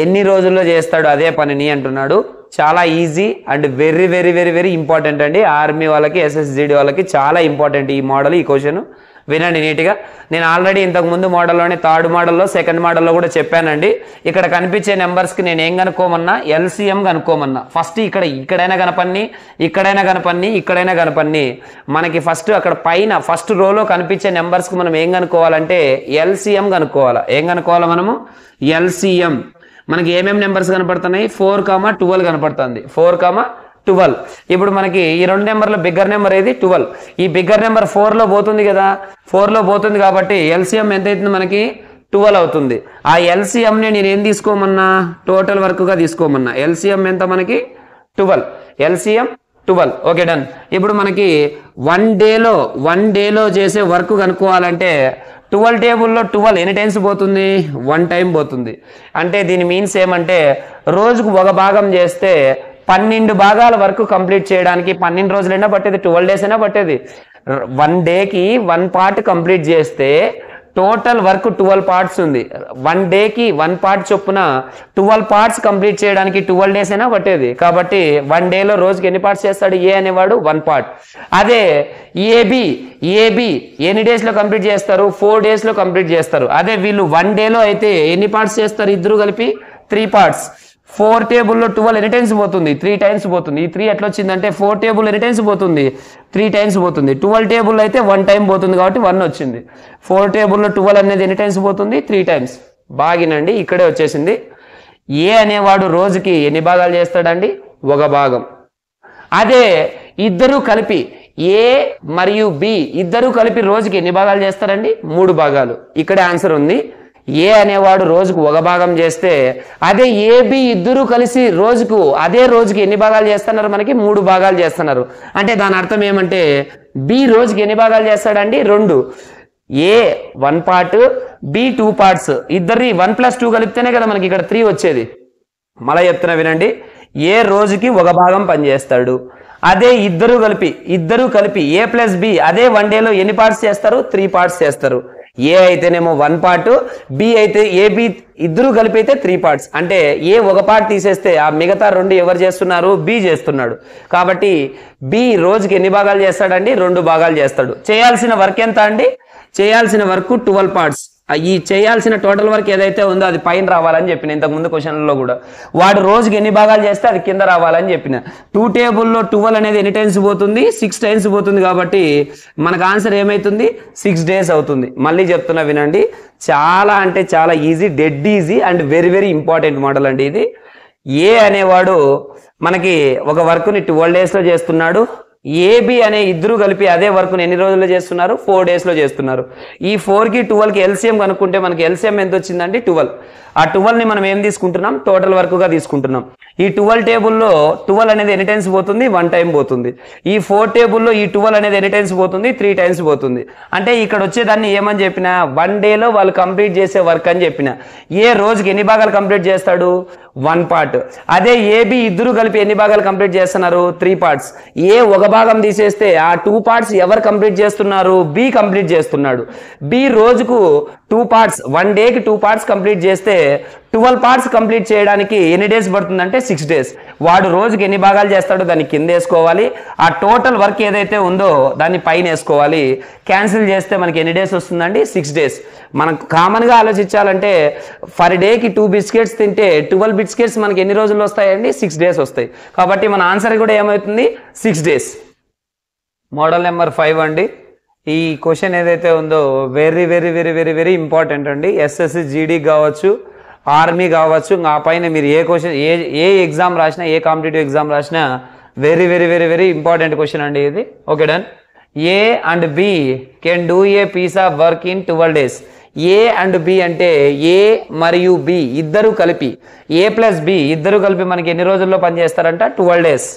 ఎన్ని రోజుల్లో చేస్తాడు అదే పనిని అంటున్నాడు. చాలా easy and very very very very important అండి. ఆర్మీ వాళ్ళకి, SSGD వాళ్ళకి చాలా ఇంపార్టెంట్ ఈ మోడల్, ఈ క్వశ్చన్. వినండి నీట్గా. నేను ఆల్రెడీ ఇంతకుముందు మోడల్లోనే 3rd మోడల్లో 2nd మోడల్లో కూడా చెప్పానండి. ఇక్కడ కనిపించే నెంబర్స్కి నేను ఏం కనుక్కోమన్నా? ఎల్సిఎం కనుక్కోమన్నా. ఫస్ట్ ఇక్కడైనా కనపన్ని మనకి ఫస్ట్ అక్కడ పైన ఫస్ట్ రోలో కనిపించే నెంబర్స్కి మనం ఏం కనుక్కోవాలంటే ఎల్సిఎం కనుక్కోవాలా. ఏం కనుక్కోవాలా మనము? ఎల్సిఎం. మనకి ఏమేమి నెంబర్స్ కనపడుతున్నాయి? 4, 12 కనపడుతుంది. 4, 12. ఇప్పుడు మనకి ఈ 2 నెంబర్లో బిగ్గర్ నెంబర్ ఏది? 12. ఈ బిగ్గర్ నెంబర్ 4లో పోతుంది కదా, 4లో పోతుంది కాబట్టి ఎల్సిఎం ఎంత అవుతుంది? మనకి 12 అవుతుంది. ఆ ఎల్సిఎంని నేను ఏం తీసుకోమన్నా? టోటల్ వర్క్గా తీసుకోమన్నా. ఎల్సిఎం ఎంత? మనకి 12. ఎల్సిఎం 12. Okay, done. ఇప్పుడు మనకి 1 డేలో చేసే వర్క్ కనుక్కోవాలంటే 12 టేబుల్లో 12 ఎన్ని టైమ్స్ పోతుంది? 1 టైం పోతుంది. అంటే దీని మీన్స్ ఏమంటే రోజుకు 1 భాగం చేస్తే 12 భాగాల వరకు కంప్లీట్ చేయడానికి 12 రోజులైనా పట్టేది, 12 డేస్ అయినా పట్టేది. 1 డేకి 1 పార్ట్ కంప్లీట్ చేస్తే టోటల్ వర్క్ 12 పార్ట్స్ ఉంది. 1 డేకి 1 పార్ట్ చొప్పున 12 పార్ట్స్ కంప్లీట్ చేయడానికి 12 డేస్ అయినా పట్టేది. కాబట్టి 1 డేలో రోజుకి ఎన్ని పార్ట్స్ చేస్తాడు? ఏ అనేవాడు 1 పార్ట్. అదే ఏబి ఎన్ని డేస్లో కంప్లీట్ చేస్తారు? 4 డేస్లో కంప్లీట్ చేస్తారు. అదే వీళ్ళు 1 డేలో అయితే ఎన్ని పార్ట్స్ చేస్తారు? ఇద్దరు కలిపి 3 పార్ట్స్. 4 టేబుల్లో 12 ఎన్ని టైమ్స్ పోతుంది? 3 టైమ్స్ పోతుంది. ఈ 3 ఎట్లా వచ్చిందంటే 4 టేబుల్ ఎన్ని టైమ్స్ పోతుంది? 3 టైమ్స్ పోతుంది. 12 టేబుల్ అయితే 1 టైం పోతుంది కాబట్టి 1 వచ్చింది. 4 టేబుల్లో 12 అనేది ఎన్ని టైమ్స్ పోతుంది? 3 టైమ్స్. బాగినండి, ఇక్కడే వచ్చేసింది. ఏ అనేవాడు రోజుకి ఎన్ని భాగాలు చేస్తాడండి? 1 భాగం. అదే ఇద్దరు కలిపి ఏ మరియు బి ఇద్దరు కలిపి రోజుకి ఎన్ని భాగాలు చేస్తారండి? 3 భాగాలు. ఇక్కడే ఆన్సర్ ఉంది. ఏ అనేవాడు రోజుకు ఒక భాగం చేస్తే, అదే ఏబి ఇద్దరు కలిసి అదే రోజుకి ఎన్ని భాగాలు చేస్తున్నారు? మనకి 3 భాగాలు చేస్తున్నారు. అంటే దాని అర్థం ఏమంటే బి రోజుకి ఎన్ని భాగాలు చేస్తాడండి? 2. ఏ 1 పార్ట్, బి 2 పార్ట్స్. ఇద్దరిని 1+2 కలిపితేనే కదా మనకి ఇక్కడ 3 వచ్చేది. మళ్ళీ చెప్తున్నా వినండి. ఏ రోజుకి ఒక భాగం పనిచేస్తాడు. అదే ఇద్దరు కలిపి ఏ ప్లస్ బి అదే 1 డేలో ఎన్ని పార్ట్స్ చేస్తారు? 3 పార్ట్స్ చేస్తారు. ఏ అయితేనేమో 1 పార్ట్, బి అయితే ఏబి ఇద్దరు కలిపి అయితే 3 పార్ట్స్. అంటే ఏ ఒక పార్ట్ తీసేస్తే ఆ మిగతా 2 ఎవరు చేస్తున్నారు? బి చేస్తున్నాడు. కాబట్టి బి రోజుకి ఎన్ని భాగాలు చేస్తాడండి? 2 భాగాలు చేస్తాడు. చేయాల్సిన వర్క్ ఎంత అండి? చేయాల్సిన వర్క్ 12 పార్ట్స్. ఈ చేయాల్సిన టోటల్ వర్క్ ఏదైతే ఉందో అది పైన రావాలని చెప్పిన ఇంతకుముందు క్వశ్చన్లలో కూడా. వాడు రోజుకి ఎన్ని భాగాలు చేస్తే అది కింద రావాలని చెప్పిన. 2 టేబుల్లో 12 అనేది ఎన్ని టైమ్స్ పోతుంది? 6 టైమ్స్ పోతుంది. కాబట్టి మనకు ఆన్సర్ ఏమైతుంది? 6 డేస్ అవుతుంది. మళ్ళీ చెప్తున్నా వినండి. చాలా అంటే చాలా easy, dead easy and very very important model అండి ఇది. ఏ అనేవాడు మనకి ఒక వర్క్ని 12 డేస్లో చేస్తున్నాడు. ఏబి అనే ఇద్దరు కలిపి అదే వర్క్ని ఎన్ని రోజుల్లో చేస్తున్నారు? 4 డేస్లో చేస్తున్నారు. ఈ 4కి 12కి ఎల్సిఎం కనుక్కుంటే మనకి ఎల్సిఎం ఎంత వచ్చిందండి? 12. ఆ 12ని మనం ఏం తీసుకుంటున్నాం? టోటల్ వర్క్గా తీసుకుంటున్నాం. ఈ 12 టేబుల్లో 12 అనేది ఎన్ని టైమ్స్ పోతుంది? 1 టైం పోతుంది. ఈ 4 టేబుల్లో ఈ 12 అనేది ఎన్ని టైమ్స్ పోతుంది? 3 టైమ్స్ పోతుంది. అంటే ఇక్కడ వచ్చేదాన్ని ఏమని చెప్పిన? 1 డేలో వాళ్ళు కంప్లీట్ చేసే వర్క్ అని చెప్పిన. ఏ రోజుకి ఎన్ని భాగాలు కంప్లీట్ చేస్తాడు? 1 పార్ట్. అదే ఏబి ఇద్దరు కలిపి ఎన్ని భాగాలు కంప్లీట్ చేస్తున్నారు? 3 పార్ట్స్. ఏ ఒక భాగం తీసేస్తే ఆ 2 పార్ట్స్ ఎవరు కంప్లీట్ చేస్తున్నారు? బి కంప్లీట్ చేస్తున్నాడు. బి రోజుకు 2 పార్ట్స్, 1 డేకి 2 పార్ట్స్ కంప్లీట్ చేస్తే 12 పార్ట్స్ కంప్లీట్ చేయడానికి ఎన్ని డేస్ పడుతుందంటే 6 డేస్. వాడు రోజుకి ఎన్ని భాగాలు చేస్తాడో దాన్ని కింద వేసుకోవాలి. ఆ టోటల్ వర్క్ ఏదైతే ఉందో దాన్ని పైన వేసుకోవాలి. క్యాన్సిల్ చేస్తే మనకి ఎన్ని డేస్ వస్తుందండి? 6 డేస్. మనం కామన్గా ఆలోచించాలంటే ఫర్ డేకి 2 బిస్కెట్స్ తింటే 12 బిస్కెట్స్ మనకి ఎన్ని రోజులు వస్తాయండి? 6 డేస్ వస్తాయి. కాబట్టి మన ఆన్సర్ కూడా ఏమవుతుంది? 6 డేస్. మోడల్ నెంబర్ 5 అండి. ఈ క్వశ్చన్ ఏదైతే ఉందో very very very very very important అండి. ఎస్ఎస్సి జీడీ కావచ్చు, ఆర్మీ కావచ్చు, ఆ పైన మీరు ఏ క్వశ్చన్ ఏ ఎగ్జామ్ రాసినా, ఏ కాంపిటేటివ్ ఎగ్జామ్ రాసినా very very very very important question అండి ఇది. Okay done. A and B can do a piece of work in 12 days. A and B అంటే ఏ మరియు బి ఇద్దరు కలిపి, ఏ ప్లస్ బి ఇద్దరు కలిపి మనకి ఎన్ని రోజుల్లో పనిచేస్తారంట? 12 డేస్.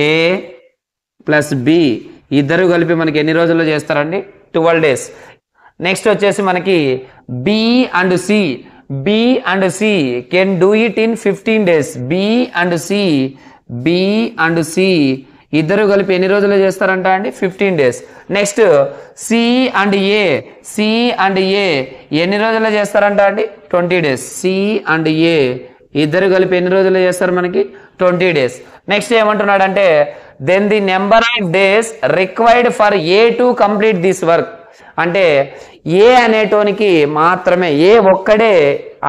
ఏ ప్లస్ బి ఇద్దరు కలిపి మనకి ఎన్ని రోజుల్లో చేస్తారండి? 12 డేస్. నెక్స్ట్ వచ్చేసి మనకి B and C. B and C can do it in 15 days. B and C ఇద్దరు కలిపి ఎన్ని రోజుల్లో చేస్తారంట అండి? 15 days. Next C and A ఎన్ని రోజుల్లో చేస్తారంట అండి? 20 డేస్. సి అండ్ ఏ ఇద్దరు కలిపి ఎన్ని రోజుల్లో చేస్తారు? మనకి 20 డేస్. నెక్స్ట్ ఏమంటున్నాడంటే then the number of days required for A to complete this work. అంటే ఏ అనేటోనికి మాత్రమే, ఏ ఒక్కడే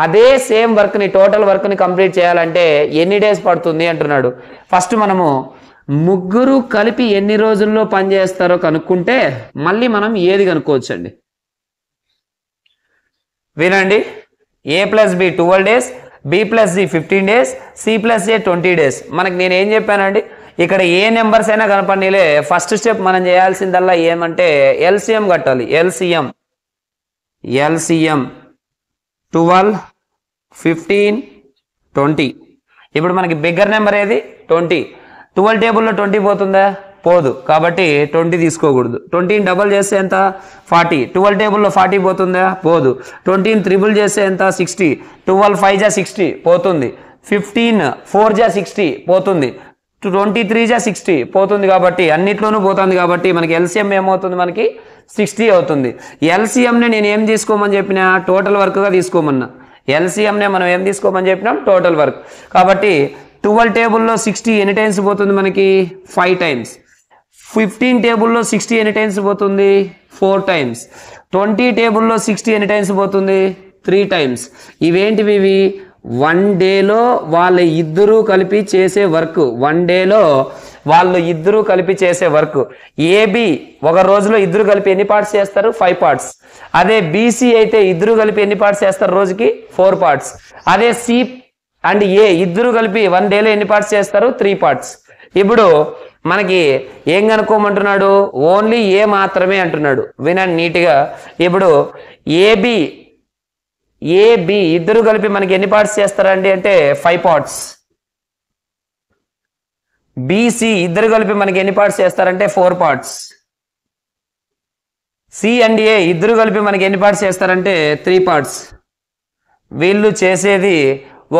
అదే సేమ్ వర్క్ని, టోటల్ వర్క్ని కంప్లీట్ చేయాలంటే ఎన్ని డేస్ పడుతుంది అంటున్నాడు. ఫస్ట్ మనము ముగ్గురు కలిపి ఎన్ని రోజుల్లో పనిచేస్తారో కనుక్కుంటే మళ్ళీ మనం ఏది కనుక్కోవచ్చండి. వినండి. A plus B 12 days, B plus C 15 days, C plus A 20 days. మనకి నేను ఏం చెప్పానండి, ఇక్కడ ఏ నెంబర్స్ అయినా కనపడిలే, ఫస్ట్ స్టెప్ మనం చేయాల్సిందల్లా ఏమంటే ఎల్సిఎం కట్టాలి. ఎల్సిఎం 12, 15, 20. ఇప్పుడు మనకి బిగ్గర్ నెంబర్ ఏది? 20. 12 టేబుల్లో 20 పోతుందా? పోదు. కాబట్టి 20 తీసుకోకూడదు. 20ని డబల్ చేస్తే ఎంత? 40. 12 టేబుల్లో 40 పోతుందా? పోదు. 20ని త్రిబుల్ చేస్తే ఎంత? 60. 12 5 జా 60 పోతుంది. 15 4 జా 60 పోతుంది. 23 జా 60 పోతుంది. కాబట్టి అన్నిట్లోనూ పోతుంది. కాబట్టి మనకి ఎల్సిఎం ఏమవుతుంది? మనకి 60 అవుతుంది. ఎల్సిఎంని నేను ఏం తీసుకోమని చెప్పిన? టోటల్ వర్క్గా తీసుకోమన్నా. ఎల్సిఎంనే మనం ఏం తీసుకోమని చెప్పినాం? Total work. కాబట్టి 12 టేబుల్లో 60 ఎన్ని టైమ్స్ పోతుంది? మనకి 5 టైమ్స్. 15 టేబుల్లో 60 ఎన్ని టైమ్స్ పోతుంది? 4 టైమ్స్. 20 టేబుల్లో 60 ఎన్ని టైమ్స్ పోతుంది? 3 టైమ్స్. ఇవేంటివి? ఇవి 1 డేలో వాళ్ళ ఇద్దరూ కలిపి చేసే వర్క్. 1 డేలో వాళ్ళు ఇద్దరూ కలిపి చేసే వర్క్. ఏబి ఒక రోజులో ఇద్దరు కలిపి ఎన్ని పార్ట్స్ చేస్తారు? 5 పార్ట్స్. అదే బీసీ అయితే ఇద్దరు కలిపి ఎన్ని పార్ట్స్ చేస్తారు? రోజుకి 4 పార్ట్స్. అదే సి అండ్ ఏ ఇద్దరు కలిపి 1 డేలో ఎన్ని పార్ట్స్ చేస్తారు? 3 పార్ట్స్. ఇప్పుడు మనకి ఏం కనుక్కోమంటున్నాడు? ఓన్లీ ఏ మాత్రమే అంటున్నాడు. వినండి నీట్గా. ఇప్పుడు ఏబి ఏ బి ఇద్దరు కలిపి మనకి ఎన్ని పార్ట్స్ చేస్తారండి అంటే 5 పార్ట్స్. బిసి ఇద్దరు కలిపి మనకి ఎన్ని పార్ట్స్ చేస్తారంటే 4 పార్ట్స్. సి అండ్ ఏ ఇద్దరు కలిపి మనకి ఎన్ని పార్ట్స్ చేస్తారంటే 3 పార్ట్స్. వీళ్ళు చేసేది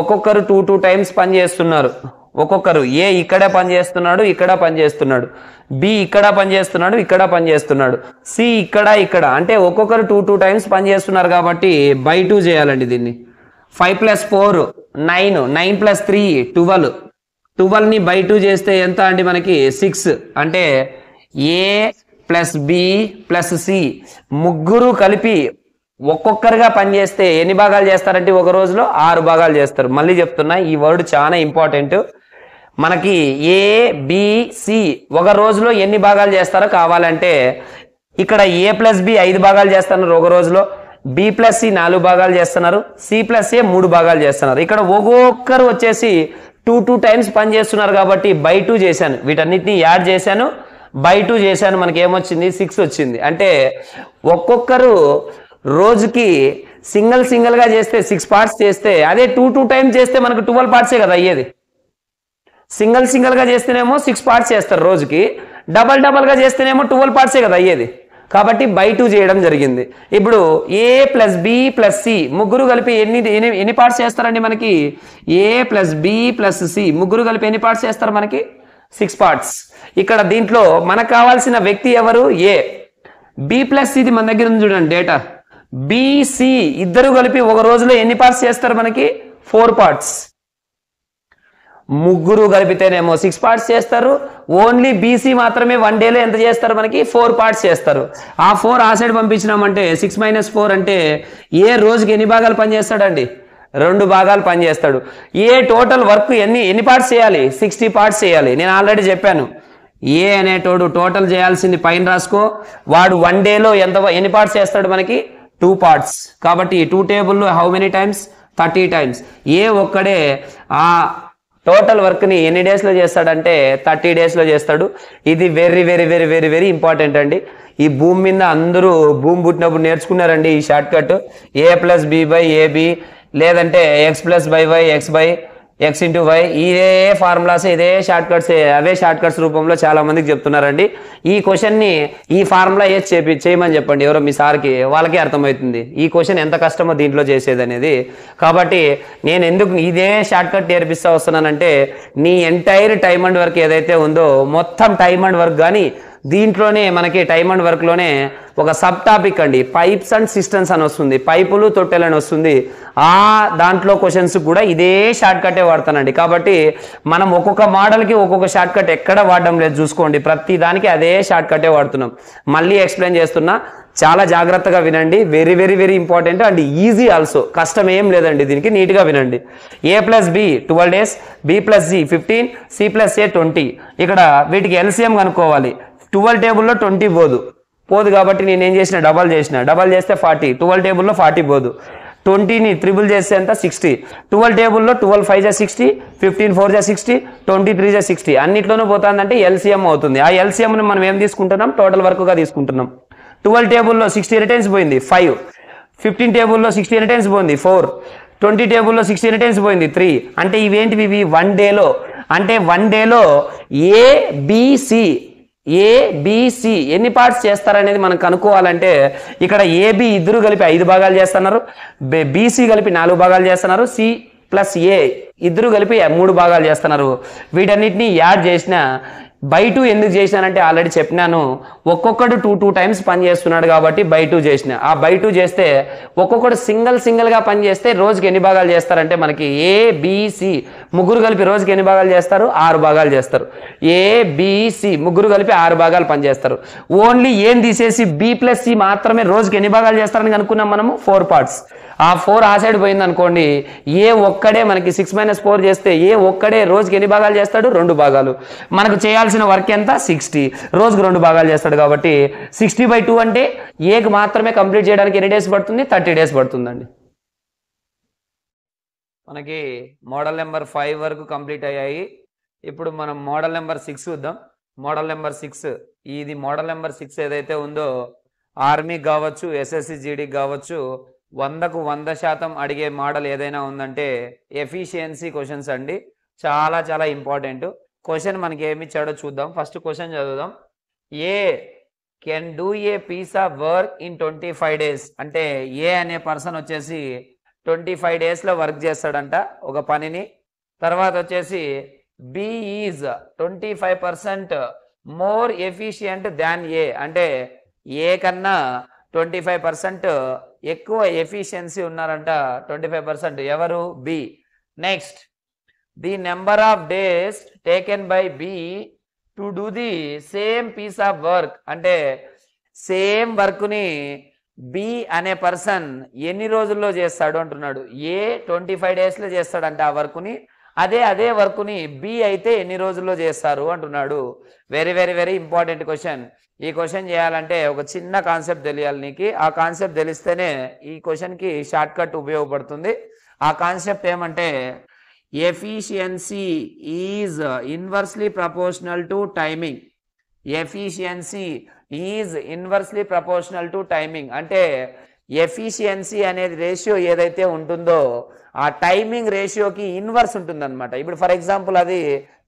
ఒక్కొక్కరు 2 టైమ్స్ పని చేస్తున్నారు. ఒక్కొక్కరు ఏ ఇక్కడ పని చేస్తున్నాడు, ఇక్కడ పని చేస్తున్నాడు, బి ఇక్కడ పని చేస్తున్నాడు, ఇక్కడ పని చేస్తున్నాడు, సి ఇక్కడ ఇక్కడ, అంటే ఒక్కొక్కరు 2 టైమ్స్ పని చేస్తున్నారు కాబట్టి బై 2 చేయాలండి దీన్ని. 5 + 4 9, 9 + 3 12, 12ని బై 2 చేస్తే ఎంత అండి మనకి 6. అంటే ఏ ప్లస్ బి ప్లస్ సి ముగ్గురు కలిపి ఒక్కొక్కరుగా పనిచేస్తే ఎన్ని భాగాలు చేస్తారంటే ఒక రోజులో 6 భాగాలు చేస్తారు. మళ్ళీ చెప్తున్నా, ఈ వర్డ్ చాలా ఇంపార్టెంట్. మనకి ఏ బి సి ఒక రోజులో ఎన్ని భాగాలు చేస్తారో కావాలంటే ఇక్కడ ఏ ప్లస్ బి 5 భాగాలు చేస్తున్నారు ఒక రోజులో, బి ప్లస్ సి 4 భాగాలు చేస్తున్నారు, సి ప్లస్ ఏ 3 భాగాలు చేస్తున్నారు. ఇక్కడ ఒక్కొక్కరు వచ్చేసి 2 టైమ్స్ పని చేస్తున్నారు కాబట్టి బై 2 చేశాను. వీటన్నిటిని యాడ్ చేశాను, బై 2 చేశాను. మనకి ఏమొచ్చింది 6 వచ్చింది. అంటే ఒక్కొక్కరు రోజుకి సింగిల్ గా చేస్తే 6 పార్ట్స్ చేస్తే, అదే 2 టైమ్స్ చేస్తే మనకు 12 పార్ట్సే కదా అయ్యేది. సింగిల్ గా చేస్తేనేమో 6 పార్ట్స్ చేస్తారు రోజుకి, డబల్ గా చేస్తేనేమో 12 పార్ట్సే కదా అయ్యేది. కాబట్టి బై 2 చేయడం జరిగింది. ఇప్పుడు ఏ ప్లస్ బి ప్లస్ సి ముగ్గురు కలిపి ఎన్ని పార్ట్స్ చేస్తారండి మనకి? ఏ ప్లస్ బి ప్లస్ సి ముగ్గురు కలిపి ఎన్ని పార్ట్స్ చేస్తారు మనకి? 6 పార్ట్స్. ఇక్కడ దీంట్లో మనకు కావాల్సిన వ్యక్తి ఎవరు? ఏ. బి ప్లస్ ఇది మన దగ్గర ఉంది చూడండి డేటా. బిసి ఇద్దరు కలిపి ఒక రోజులో ఎన్ని పార్ట్స్ చేస్తారు మనకి? 4 పార్ట్స్. ముగ్గురు కలిపితేనేమో 6 పార్ట్స్ చేస్తారు. ఓన్లీ బీసీ మాత్రమే 1 డేలో ఎంత చేస్తారు మనకి? 4 పార్ట్స్ చేస్తారు. ఆ 4 ఆ సైడ్ పంపించినామంటే 6 - 4 అంటే ఏ రోజుకి ఎన్ని భాగాలు పనిచేస్తాడండి? 2 భాగాలు పనిచేస్తాడు. ఏ టోటల్ వర్క్ ఎన్ని పార్ట్స్ చేయాలి? 60 పార్ట్స్ చేయాలి. నేను ఆల్రెడీ చెప్పాను, ఏ అనేటోడు టోటల్ చేయాల్సింది పైన రాసుకో. వాడు 1 డేలో ఎన్ని పార్ట్స్ చేస్తాడు మనకి? 2 పార్ట్స్. కాబట్టి 2 టేబుల్లో హౌ మెనీ టైమ్స్? 30 టైమ్స్. ఏ ఒక్కడే ఆ టోటల్ వర్క్ని ఎన్ని డేస్లో చేస్తాడంటే 30 డేస్లో చేస్తాడు. ఇది very very very very very important అండి. ఈ భూమి మీద అందరూ భూమి పుట్టినప్పుడు నేర్చుకున్నారండి ఈ shortcut. A plus B by AB, లేదంటే x plus by y x by x into y. ఇదే ఫార్ములాస్, ఇదే షార్ట్ కట్స్, అవే షార్ట్ కట్స్ రూపంలో చాలా మందికి చెప్తున్నారండి. ఈ క్వశ్చన్ని ఈ ఫార్ములా చేయమని చెప్పండి ఎవరో మీ సార్కి, వాళ్ళకే అర్థమవుతుంది ఈ క్వశ్చన్ ఎంత కష్టమో దీంట్లో చేసేది అనేది. కాబట్టి నేను ఎందుకు ఇదే షార్ట్ కట్ నేర్పిస్తూ వస్తున్నానంటే, నీ ఎంటైర్ టైమ్ అండ్ వర్క్ ఏదైతే ఉందో మొత్తం టైమ్ అండ్ వర్క్ కానీ దీంట్లోనే మనకి టైమ్ అండ్ వర్క్లోనే ఒక సబ్ టాపిక్ అండి, పైప్స్ అండ్ సిస్టమ్స్ అని వస్తుంది, పైపులు తొట్టెలు అని వస్తుంది. ఆ దాంట్లో క్వశ్చన్స్ కూడా ఇదే షార్ట్ కట్టే వాడతానండి. కాబట్టి మనం ఒక్కొక్క మోడల్కి ఒక్కొక్క షార్ట్ కట్ ఎక్కడ వాడడం లేదు చూసుకోండి, ప్రతి దానికి అదే షార్ట్ కట్టే వాడుతున్నాం. మళ్ళీ ఎక్స్ప్లెయిన్ చేస్తున్నా, చాలా జాగ్రత్తగా వినండి. Very very very important and easy also, కష్టం ఏం లేదండి దీనికి, నీట్గా వినండి. A plus B 12 days, B plus C 15, C plus A 20. ఇక్కడ వీటికి ఎల్సిఎం కనుక్కోవాలి. 12 టేబుల్లో 20 పోదు కాబట్టి నేను ఏం చేసిన, డబల్ చేస్తే 40. 12 టేబుల్లో 40 పోదు. 20ని త్రిబుల్ చేస్తే ఎంత? 60. 12 టేబుల్లో 12 5 = 60, 15 4 = 60, 23 = 60. అన్నిట్లోనూ పోతుందంటే ఎల్సిఎం అవుతుంది. ఆ ఎల్సిఎంని మనం ఏం తీసుకుంటున్నాం? టోటల్ వర్క్గా తీసుకుంటున్నాం. 12 టేబుల్లో 60 ఎన్ని పోయింది? 5. 15 టేబుల్లో 60 ఎన్ని పోయింది? 4. 20 టేబుల్లో 60 ఎన్ని పోయింది? 3. అంటే ఇవేంటివి? ఇవి 1 డేలో. అంటే 1 డేలో ఏబిసి ఎన్ని పార్ట్స్ చేస్తారనేది మనం కనుక్కోవాలంటే, ఇక్కడ ఏబి ఇద్దరు కలిపి 5 భాగాలు చేస్తున్నారు, బీసీ కలిపి 4 భాగాలు చేస్తున్నారు, సి ప్లస్ ఏ ఇద్దరు కలిపి 3 భాగాలు చేస్తున్నారు. వీటన్నిటిని యాడ్ చేసిన బై 2 ఎందుకు చేసినానంటే ఆల్రెడీ చెప్పినాను, ఒక్కొక్కడు 2 టైమ్స్ పని చేస్తున్నాడు కాబట్టి బై 2 చేసిన. ఆ బై 2 చేస్తే ఒక్కొక్కడు సింగిల్గా పని చేస్తే రోజుకి ఎన్ని భాగాలు చేస్తారంటే మనకి ఏబిసి ముగ్గురు కలిపి రోజుకి ఎన్ని భాగాలు చేస్తారు? 6 భాగాలు చేస్తారు. ఏబిసి ముగ్గురు కలిపి 6 భాగాలు పని చేస్తారు. ఓన్లీ ఏం తీసేసి బి ప్లస్ సి మాత్రమే రోజుకి ఎన్ని భాగాలు చేస్తారని కనుక్కున్నాం మనము? 4 పార్ట్స్. ఆ 4 ఆ సైడ్ పోయింది అనుకోండి, ఏ ఒక్కడే మనకి 6 - 4 చేస్తే ఏ ఒక్కడే రోజుకి ఎన్ని భాగాలు చేస్తాడు? 2 భాగాలు. మనకు చేయాల్సిన వర్క్ ఎంత? 60. రోజుకు 2 భాగాలు చేస్తాడు కాబట్టి 60/2 అంటే ఏకి మాత్రమే కంప్లీట్ చేయడానికి ఎన్ని డేస్ పడుతుంది? 30 డేస్ పడుతుందండి. మనకి మోడల్ నెంబర్ 5 వరకు కంప్లీట్ అయ్యాయి. ఇప్పుడు మనం మోడల్ నెంబర్ 6 చూద్దాం. మోడల్ నెంబర్ 6, ఇది మోడల్ నెంబర్ 6 ఏదైతే ఉందో ఆర్మీ కావచ్చు, ఎస్ఎస్సి జీడీ కావచ్చు, 100కు 100% అడిగే మోడల్ ఏదైనా ఉందంటే ఎఫిషియన్సీ క్వశ్చన్స్ అండి. చాలా చాలా ఇంపార్టెంట్. క్వశ్చన్ మనకి ఏమి ఇచ్చాడో చూద్దాం. ఫస్ట్ క్వశ్చన్ చదువుదాం. A can do a piece of work in 25 days. అంటే ఏ అనే పర్సన్ వచ్చేసి 25 డేస్లో వర్క్ చేస్తాడంట ఒక పనిని. తర్వాత వచ్చేసి B is 25% more efficient than A. అంటే ఏ కన్నా 25% ఎక్కువ ఎఫిషియన్సీ ఉన్నారంట 25%. ఎవరు? B. Next, the number of days taken by B to do the same piece of work. అంటే సేమ్ వర్క్ని బి అనే పర్సన్ ఎన్ని రోజుల్లో చేస్తాడు అంటున్నాడు. ఏ 25 డేస్లో చేస్తాడంట ఆ వర్క్ని. అదే వర్క్ని బి అయితే ఎన్ని రోజుల్లో చేస్తారు అంటున్నాడు. Very very very important question. ఈ క్వశ్చన్ చేయాలంటే ఒక చిన్న కాన్సెప్ట్ తెలియాలి నీకు. ఆ కాన్సెప్ట్ తెలిస్తేనే ఈ క్వశ్చన్కి షార్ట్ కట్ ఉపయోగపడుతుంది. ఆ కాన్సెప్ట్ ఏమంటే efficiency is inversely proportional to timing. Efficiency is inversely proportional to timing. అంటే ఎఫిషియన్సీ అనేది రేషియో ఏదైతే ఉంటుందో ఆ టైమింగ్ రేషియోకి ఇన్వర్స్ ఉంటుందన్నమాట. ఇప్పుడు ఫర్ ఎగ్జాంపుల్ అది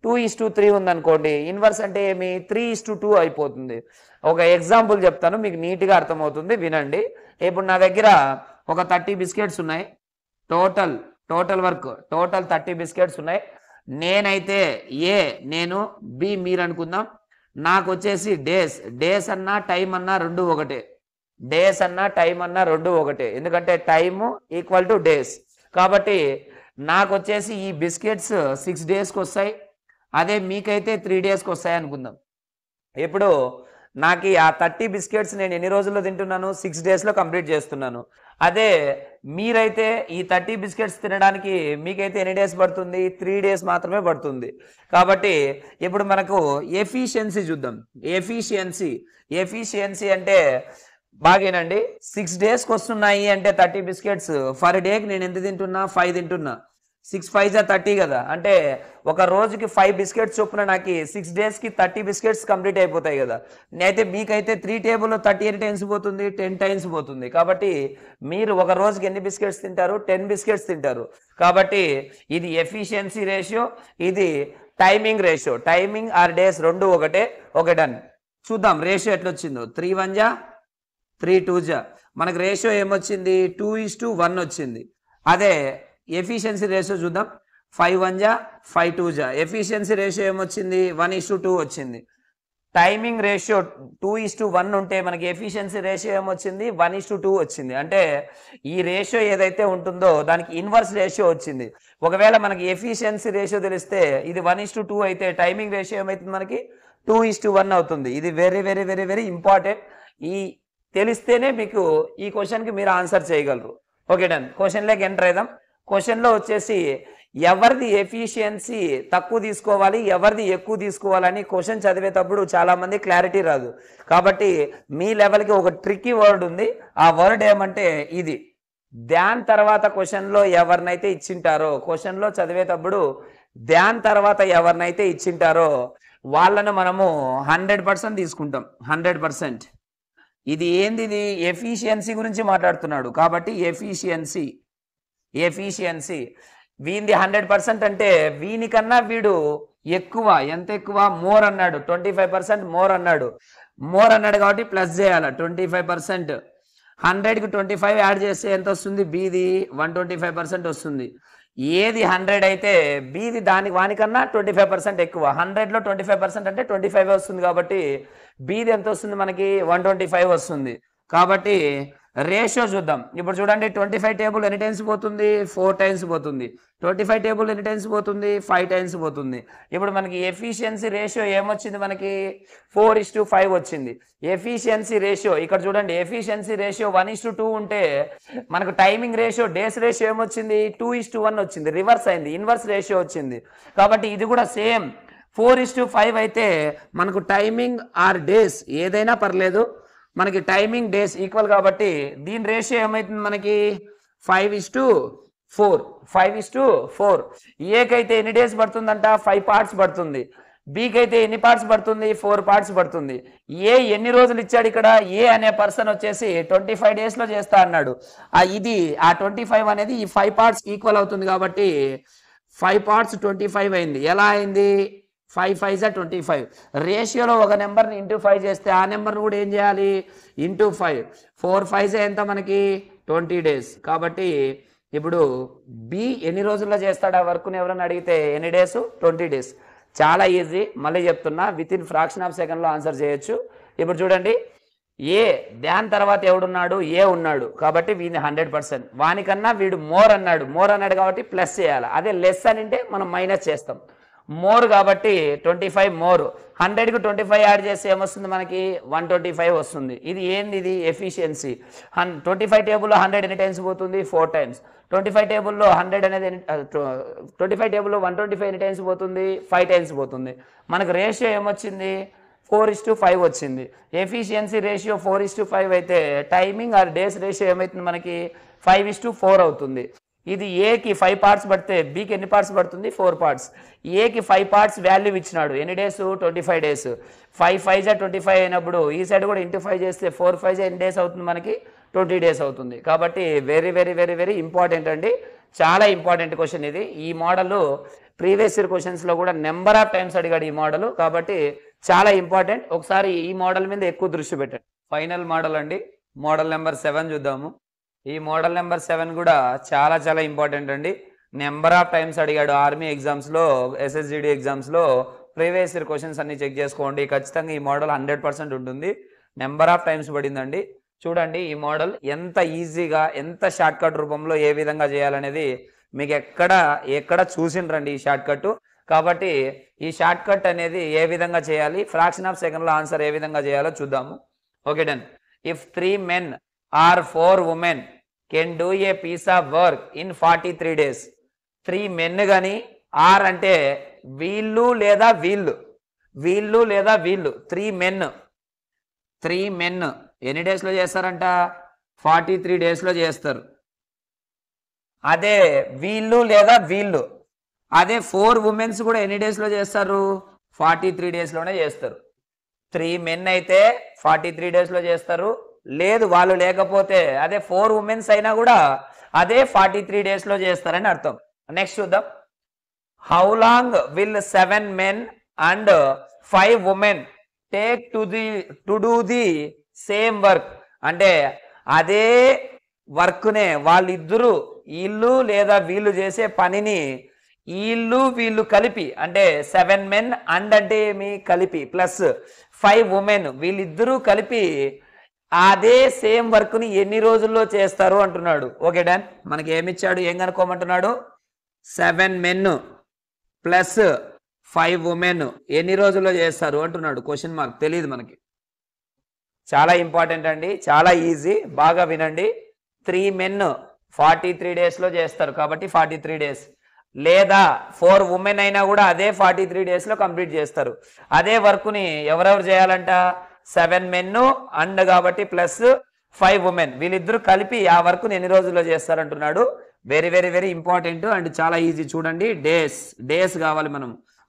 2:3 ఉందనుకోండి, ఇన్వర్స్ అంటే ఏమి 3:2 అయిపోతుంది. ఒక ఎగ్జాంపుల్ చెప్తాను, మీకు నీట్గా అర్థమవుతుంది, వినండి. ఇప్పుడు నా దగ్గర ఒక 30 బిస్కెట్స్ ఉన్నాయి. టోటల్ వర్క్ 30 బిస్కెట్స్ ఉన్నాయి. నేనైతే ఏ, నేను బి మీరు అనుకుందాం. నాకు వచ్చేసి డేస్ అన్నా టైం అన్నా రెండు ఒకటే. డేస్ అన్నా టైం అన్నా రెండు ఒకటే, ఎందుకంటే టైము ఈక్వల్ టు డేస్. కాబట్టి నాకు వచ్చేసి ఈ బిస్కెట్స్ 6 డేస్కి వస్తాయి. అదే మీకైతే 3 డేస్కి వస్తాయి అనుకుందాం. ఇప్పుడు నాకు ఆ 30 బిస్కెట్స్ నేను ఎన్ని రోజుల్లో తింటున్నాను? 6 డేస్లో కంప్లీట్ చేస్తున్నాను. అదే మీరైతే ఈ 30 బిస్కెట్స్ తినడానికి మీకైతే ఎన్ని డేస్ పడుతుంది? 3 డేస్ మాత్రమే పడుతుంది. కాబట్టి ఇప్పుడు మనకు ఎఫిషియన్సీ చూద్దాం. ఎఫిషియన్సీ అంటే బాగేనండి, 6 డేస్కి వస్తున్నాయి అంటే 30 బిస్కెట్స్ ఫర్ డేకి నేను ఎంత తింటున్నా? 5 తింటున్నా. 6 5 30 కదా. అంటే ఒక రోజుకి 5 బిస్కెట్స్ చొప్పున నాకు 6 డేస్కి 30 బిస్కెట్స్ కంప్లీట్ అయిపోతాయి కదా. అయితే మీకైతే 3 టేబుల్లో 30 ఎన్ని టైమ్స్ పోతుంది? 10 టైమ్స్ పోతుంది. కాబట్టి మీరు ఒక రోజుకి ఎన్ని బిస్కెట్స్ తింటారు? 10 బిస్కెట్స్ తింటారు. కాబట్టి ఇది ఎఫిషియన్సీ రేషియో, ఇది timing ratio. Timing or days రెండు ఒకటే. Okay, done. చూద్దాం రేషియో ఎట్లా వచ్చిందో. 3 1 జా 3 2 జా. మనకు రేషియో ఏమొచ్చింది? 2:1 వచ్చింది. అదే ఎఫిషియన్సీ రేషియో చూద్దాం. 5 1 జా 5 2 జా. ఎఫిషియన్సీ రేషియో ఏమొచ్చింది? 1:2 వచ్చింది. టైమింగ్ రేషియో 2:1 ఉంటే మనకి ఎఫిషియన్సీ రేషియో ఏమొచ్చింది? 1:2 వచ్చింది. అంటే ఈ రేషియో ఏదైతే ఉంటుందో దానికి ఇన్వర్స్ రేషియో వచ్చింది. ఒకవేళ మనకి ఎఫిషియన్సీ రేషియో తెలిస్తే ఇది 1:2 అయితే టైమింగ్ రేషియో ఏమవుతుంది? మనకి 2:1 అవుతుంది. ఇది very very very very important. ఈ తెలిస్తేనే మీకు ఈ క్వశ్చన్కి మీరు ఆన్సర్ చేయగలరు. Okay, done. క్వశ్చన్లోకి ఎంటర్ అయిదాం. క్వశ్చన్లో వచ్చేసి ఎవరిది ఎఫిషియన్సీ తక్కువ తీసుకోవాలి, ఎవరిది ఎక్కువ తీసుకోవాలని క్వశ్చన్ చదివేటప్పుడు చాలామంది క్లారిటీ రాదు. కాబట్టి మీ లెవెల్కి ఒక ట్రిక్కీ వర్డ్ ఉంది. ఆ వర్డ్ ఏమంటే ఇది. దాని తర్వాత క్వశ్చన్లో ఎవరినైతే ఇచ్చింటారో, క్వశ్చన్లో చదివేటప్పుడు దాని తర్వాత ఎవరినైతే ఇచ్చింటారో వాళ్ళను మనము 100% తీసుకుంటాం. 100%. ఇది ఏంది? ఇది ఎఫిషియన్సీ గురించి మాట్లాడుతున్నాడు కాబట్టి ఎఫిషియన్సీ వీంది 100% అంటే వీనికన్నా వీడు ఎక్కువ. ఎంత ఎక్కువ? మోర్ అన్నాడు. 25% మోర్ అన్నాడు. కాబట్టి ప్లస్ చేయాలి 25%. 100కి 25 యాడ్ చేస్తే ఎంత వస్తుంది? బీది 125% వస్తుంది. ఏది 100 అయితే బీది వానికన్నా 25% ఎక్కువ. 100లో 25% అంటే 25 వస్తుంది. కాబట్టి బీది ఎంత వస్తుంది? మనకి 125 వస్తుంది. కాబట్టి రేషియో చూద్దాం. ఇప్పుడు చూడండి, 25 టేబుల్ ఎన్ని టైమ్స్ పోతుంది? 4 టైమ్స్ పోతుంది. 25 టేబుల్ ఎన్ని టైమ్స్ పోతుంది? 5 టైమ్స్ పోతుంది. ఇప్పుడు మనకి ఎఫిషియన్సీ రేషియో ఏమొచ్చింది? మనకి 4:5 వచ్చింది. ఎఫిషియన్సీ రేషియో ఇక్కడ చూడండి. ఎఫిషియన్సీ రేషియో 1:2 ఉంటే మనకు టైమింగ్ రేషియో డేస్ రేషియో ఏమొచ్చింది? 2:1 వచ్చింది. రివర్స్ అయింది, ఇన్వర్స్ రేషియో వచ్చింది. కాబట్టి ఇది కూడా సేమ్ 4:5 అయితే మనకు టైమింగ్ ఆర్ డేస్ ఏదైనా పర్లేదు, మనకి టైమింగ్ డేస్ ఈక్వల్ కాబట్టి దీని రేషియో ఏమవుతుంది? మనకి 5:4. ఏకైతే ఎన్ని డేస్ పడుతుందంట? 5 పార్ట్స్ పడుతుంది. బికి అయితే ఎన్ని పార్ట్స్ పడుతుంది 4 పార్ట్స్ పడుతుంది ఏ ఎన్ని రోజులు ఇచ్చాడు ఇక్కడ ఏ అనే పర్సన్ వచ్చేసి 25 డేస్ లో చేస్తా అన్నాడు ఇది ఆ 25 అనేది ఈ 5 పార్ట్స్ ఈక్వల్ అవుతుంది కాబట్టి 5 పార్ట్స్ 25 అయింది ఎలా అయింది 5 5 25 రేషియోలో ఒక నెంబర్ని ఇంటూ 5 చేస్తే ఆ నెంబర్ని కూడా ఏం చేయాలి ఇంటూ 5 4 5 ఎంత మనకి 20 డేస్ కాబట్టి ఇప్పుడు బి ఎన్ని రోజుల్లో చేస్తాడు ఆ వర్క్ని ఎవరైనా అడిగితే ఎన్ని డేస్ 20 డేస్ చాలా ఈజీ మళ్ళీ చెప్తున్నా విత్ ఇన్ ఫ్రాక్షన్ ఆఫ్ సెకండ్లో ఆన్సర్ చేయొచ్చు ఇప్పుడు చూడండి ఏ దాని తర్వాత ఎవడున్నాడు ఏ ఉన్నాడు కాబట్టి వీని 100% వానికన్నా వీడు మోర్ అన్నాడు కాబట్టి ప్లస్ చేయాలి అదే లెస్ అని అంటే మనం మైనస్ చేస్తాం మోర్ కాబట్టి 25 మోర్ 100కి 25 యాడ్ చేస్తే ఏమొస్తుంది మనకి 125 వస్తుంది ఇది ఏంది ఇది ఎఫిషియన్సీ 25 టేబుల్లో 100 ఎన్ని టైమ్స్ పోతుంది 4 టైమ్స్ 25 టేబుల్లో 100 అనేది 25 టేబుల్లో 125 ఎన్ని టైమ్స్ పోతుంది 5 టైమ్స్ పోతుంది మనకు రేషియో ఏమొచ్చింది 4:5 వచ్చింది ఎఫిషియన్సీ రేషియో 4:5 అయితే టైమింగ్ ఆర్ డేస్ రేషియో ఏమవుతుంది మనకి 5:4 అవుతుంది ఇది ఏకి 5 పార్ట్స్ పడితే బికి ఎన్ని పార్ట్స్ పడుతుంది 4 పార్ట్స్ ఏకి 5 పార్ట్స్ వాల్యూ ఇచ్చినాడు ఎన్ని డేస్ 25 డేస్ 5 5 25 అయినప్పుడు ఈ సైడ్ కూడా ఇంటూ 5 చేస్తే 4 5 ఎన్ని డేస్ అవుతుంది మనకి 20 డేస్ అవుతుంది కాబట్టి very very very very important అండి చాలా ఇంపార్టెంట్ క్వశ్చన్ ఇది ఈ మోడల్ ప్రీవియస్ ఇయర్ క్వశ్చన్స్లో కూడా నెంబర్ ఆఫ్ టైమ్స్ అడిగాడు ఈ మోడల్ కాబట్టి చాలా ఇంపార్టెంట్ ఒకసారి ఈ మోడల్ మీద ఎక్కువ దృష్టి పెట్టండి ఫైనల్ మోడల్ అండి మోడల్ నెంబర్ 7 చూద్దాము ఈ మోడల్ నెంబర్ 7 కూడా చాలా చాలా ఇంపార్టెంట్ అండి నెంబర్ ఆఫ్ టైమ్స్ అడిగాడు ఆర్మీ ఎగ్జామ్స్లో ఎస్ఎస్జిడి ఎగ్జామ్స్లో ప్రీవియస్ ఇయర్ క్వశ్చన్స్ అన్ని చెక్ చేసుకోండి ఖచ్చితంగా ఈ మోడల్ 100% ఉంటుంది నెంబర్ ఆఫ్ టైమ్స్ పడిందండి చూడండి ఈ మోడల్ ఎంత ఈజీగా ఎంత షార్ట్ కట్ రూపంలో ఏ విధంగా చేయాలనేది మీకు ఎక్కడ చూసిండ్రండి ఈ షార్ట్ కట్ కాబట్టి ఈ షార్ట్ కట్ అనేది ఏ విధంగా చేయాలి ఫ్రాక్షన్ ఆఫ్ సెకండ్లో ఆన్సర్ ఏ విధంగా చేయాలో చూద్దాము okay done if 3 men or 4 women can do a piece of work in 43 days 3 men గాని ఆర్ అంటే వీళ్ళు లేదా వీళ్ళు 3 men ఎన్ని డేస్ లో చేస్తారంట 43 డేస్ లో చేస్తారు అదే వీళ్ళు లేదా వీళ్ళు అదే 4 ఉమెన్స్ కూడా ఎన్ని డేస్ లో చేస్తారు 43 డేస్ లోనే చేస్తారు 3 men అయితే 43 డేస్ లో చేస్తారు లేదు వాళ్ళు లేకపోతే అదే 4 ఉమెన్స్ అయినా కూడా అదే 43 డేస్ లో చేస్తారని అర్థం నెక్స్ట్ చూద్దాం how long will 7 men and 5 women take to do the same work అంటే అదే వర్క్నే వాళ్ళిద్దరూ వీళ్ళు లేదా వీళ్ళు చేసే పనిని వీళ్ళు కలిపి అంటే 7 men and అంటే ఏమి కలిపి ప్లస్ 5 women వీళ్ళిద్దరూ కలిపి అదే సేమ్ వర్క్ ని ఎన్ని రోజుల్లో చేస్తారు అంటున్నాడు ఓకే డన్ మనకి ఏమిచ్చాడు ఏం కనుక్కోమంటున్నాడు 7 men ప్లస్ 5 women ఎన్ని రోజుల్లో చేస్తారు అంటున్నాడు క్వశ్చన్ మార్క్ తెలియదు మనకి చాలా ఇంపార్టెంట్ అండి చాలా ఈజీ బాగా వినండి 3 men 43 డేస్ లో చేస్తారు కాబట్టి 43 డేస్ లేదా 4 women అయినా కూడా అదే 43 డేస్ లో కంప్లీట్ చేస్తారు అదే వర్క్ ని ఎవరెవరు చేయాలంట 7 men అండ్ కాబట్టి ప్లస్ 5 women వీళ్ళిద్దరూ కలిపి ఆ వర్క్ ని ఎన్ని రోజుల్లో చేస్తారంటున్నాడు very very very important and చాలా ఈజీ చూడండి డేస్ కావాలి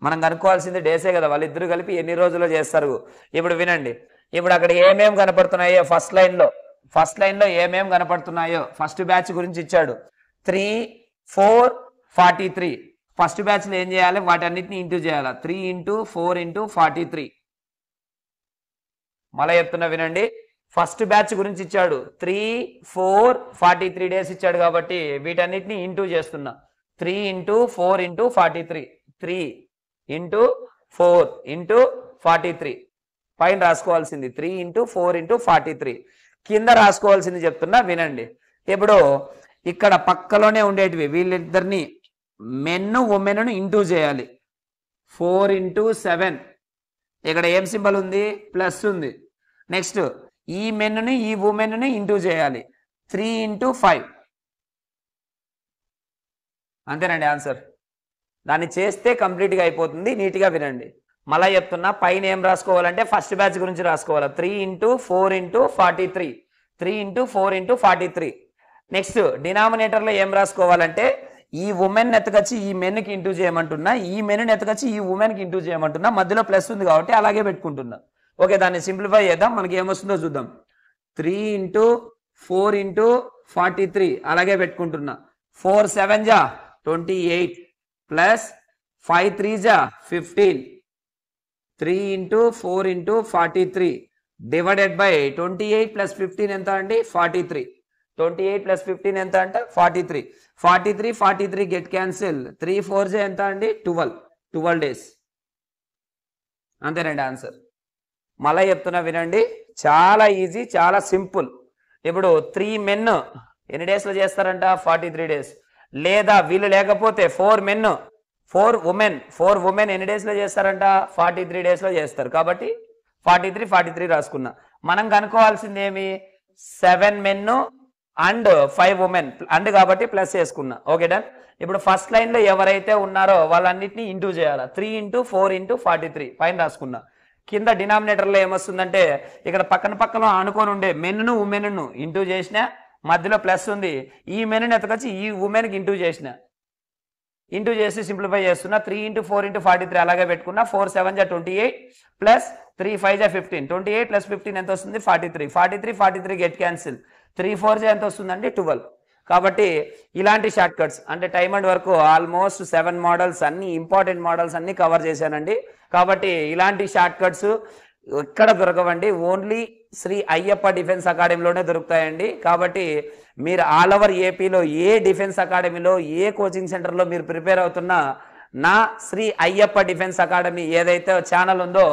మనం కనుక్కోవాల్సింది డేసే కదా వాళ్ళిద్దరూ కలిపి ఎన్ని రోజుల్లో చేస్తారు ఇప్పుడు వినండి ఇప్పుడు అక్కడ ఏమేం కనపడుతున్నాయో ఫస్ట్ లైన్ లో ఏమేం కనపడుతున్నాయో ఫస్ట్ బ్యాచ్ గురించి ఇచ్చాడు 3 4 43 ఫస్ట్ బ్యాచ్ లో ఏం చేయాలి వాటన్నిటిని ఇంటూ చేయాలి 3 × 4 × 43 మళ్ళీ చెప్తున్నా వినండి ఫస్ట్ బ్యాచ్ గురించి ఇచ్చాడు 3 4 43 డేస్ ఇచ్చాడు కాబట్టి వీటన్నిటిని ఇంటూ చేస్తున్నా 3 × 4 × 43 3 × 4 × 43 పైన రాసుకోవాల్సింది 3 × 4 × 43 కింద రాసుకోవాల్సింది చెప్తున్నా వినండి ఇప్పుడు ఇక్కడ పక్కలోనే ఉండేటివి వీళ్ళిద్దరిని మెన్ ఉమెన్ ఇంటూ చేయాలి 4 × 7 ఇక్కడ ఏం సింబల్ ఉంది ప్లస్ ఉంది నెక్స్ట్ ఈ మెన్నుని ఈ ఉమెన్ని ఇంటూ చేయాలి 3 × 5 అంతేనండి ఆన్సర్ దాన్ని చేస్తే కంప్లీట్గా అయిపోతుంది నీట్గా వినండి మళ్ళీ చెప్తున్నా పైన ఏం రాసుకోవాలంటే ఫస్ట్ బ్యాచ్ గురించి రాసుకోవాలి 3 × 4 × 43 3 × 4 × 43 నెక్స్ట్ డినామినేటర్లో ఏం రాసుకోవాలంటే ఈ ఉమెన్ ఎత్తకొచ్చి ఈ మెన్కి ఇంటూ చేయమంటున్నా, ఈ మెన్ ఎత్తకొచ్చి ఈ ఉమెన్కి ఇంటూ చేయమంటున్నా, మధ్యలో ప్లస్ ఉంది కాబట్టి అలాగే పెట్టుకుంటున్నా. ఓకే, దాన్ని సింప్లిఫై చేద్దాం, మనకి ఏమొస్తుందో చూద్దాం. 3 × 4 × 43 అలాగే పెట్టుకుంటున్నా. 4 7 జా 28 ప్లస్ 5 3 జా 15. 3 × 4 × 43 డివైడెడ్ బై 28 ప్లస్ 15 ఎంత అండి? 43. 28 ప్లస్ 15 ఎంత అంటే 43. 43 గెట్ క్యాన్సిల్. 3 4 జా ఎంత అండి? 12 డేస్. అంతేనండి ఆన్సర్. మళ్ళీ చెప్తున్నా వినండి, చాలా ఈజీ, చాలా సింపుల్. ఇప్పుడు 3 men ఎన్ని డేస్లో చేస్తారంట? 43 డేస్. లేదా వీళ్ళు లేకపోతే 4 men 4 women ఎన్ని డేస్లో చేస్తారంట? 43 డేస్లో చేస్తారు. కాబట్టి 43 రాసుకున్నా. మనం కనుక్కోవాల్సింది ఏమి? 7 men అండ్ 5 women అండ్ కాబట్టి ప్లస్ చేసుకున్నా. Okay done. ఇప్పుడు ఫస్ట్ లైన్లో ఎవరైతే ఉన్నారో వాళ్ళన్నిటిని ఇంటూ చేయాలి. 3 × 4 × 43 పైన రాసుకున్నా. కింద డినామినేటర్లో ఏమొస్తుందంటే ఇక్కడ పక్కన ఆనుకొని ఉండే మెన్ను ఉమెన్ను ఇంటూ చేసిన, మధ్యలో ప్లస్ ఉంది, ఈ మెన్ను ఎత్తకొచ్చి ఈ ఉమెన్కి ఇంటూ చేసిన, ఇంటూ చేసి సింప్లిఫై చేస్తున్నా. 3 × 4 × 43 అలాగే పెట్టుకున్నా. 4 7 జా 28 ప్లస్ 3 5 జా 15. 28 ప్లస్ 15 ఎంత వస్తుంది? 43 గెట్ క్యాన్సిల్. 3 4 జా ఎంత వస్తుందండి? 12. కాబట్టి ఇలాంటి షార్ట్ కట్స్ అంటే time and work almost 7 models, అన్ని ఇంపార్టెంట్ మోడల్స్ అన్ని కవర్ చేశానండి. కాబట్టి ఇలాంటి షార్ట్ కట్స్ ఎక్కడ దొరకవండి, ఓన్లీ శ్రీ అయ్యప్ప డిఫెన్స్ అకాడమీలోనే దొరుకుతాయండి. కాబట్టి మీరు ఆల్ ఓవర్ ఏపీలో ఏ డిఫెన్స్ అకాడమీలో ఏ కోచింగ్ సెంటర్లో మీరు ప్రిపేర్ అవుతున్నా నా శ్రీ అయ్యప్ప డిఫెన్స్ అకాడమీ ఏదైతే ఛానల్ ఉందో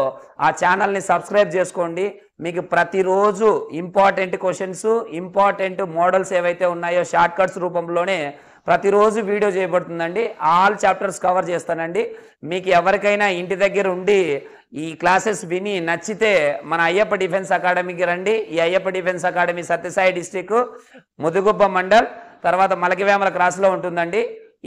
ఆ ఛానల్ని సబ్స్క్రైబ్ చేసుకోండి. మీకు ప్రతిరోజు ఇంపార్టెంట్ క్వశ్చన్స్, ఇంపార్టెంట్ మోడల్స్ ఏవైతే ఉన్నాయో షార్ట్ కట్స్ రూపంలోనే ప్రతిరోజు వీడియో చేయబడుతుందండి. ఆల్ చాప్టర్స్ కవర్ చేస్తానండి. మీకు ఎవరికైనా ఇంటి దగ్గర ఉండి ఈ క్లాసెస్ విని నచ్చితే మన అయ్యప్ప డిఫెన్స్ అకాడమీకి రండి. ఈ Ayyappa defence academy Sathyasai district, Mudigubba mandal, తర్వాత మలకివేమల క్రాస్లో ఉంటుందండి.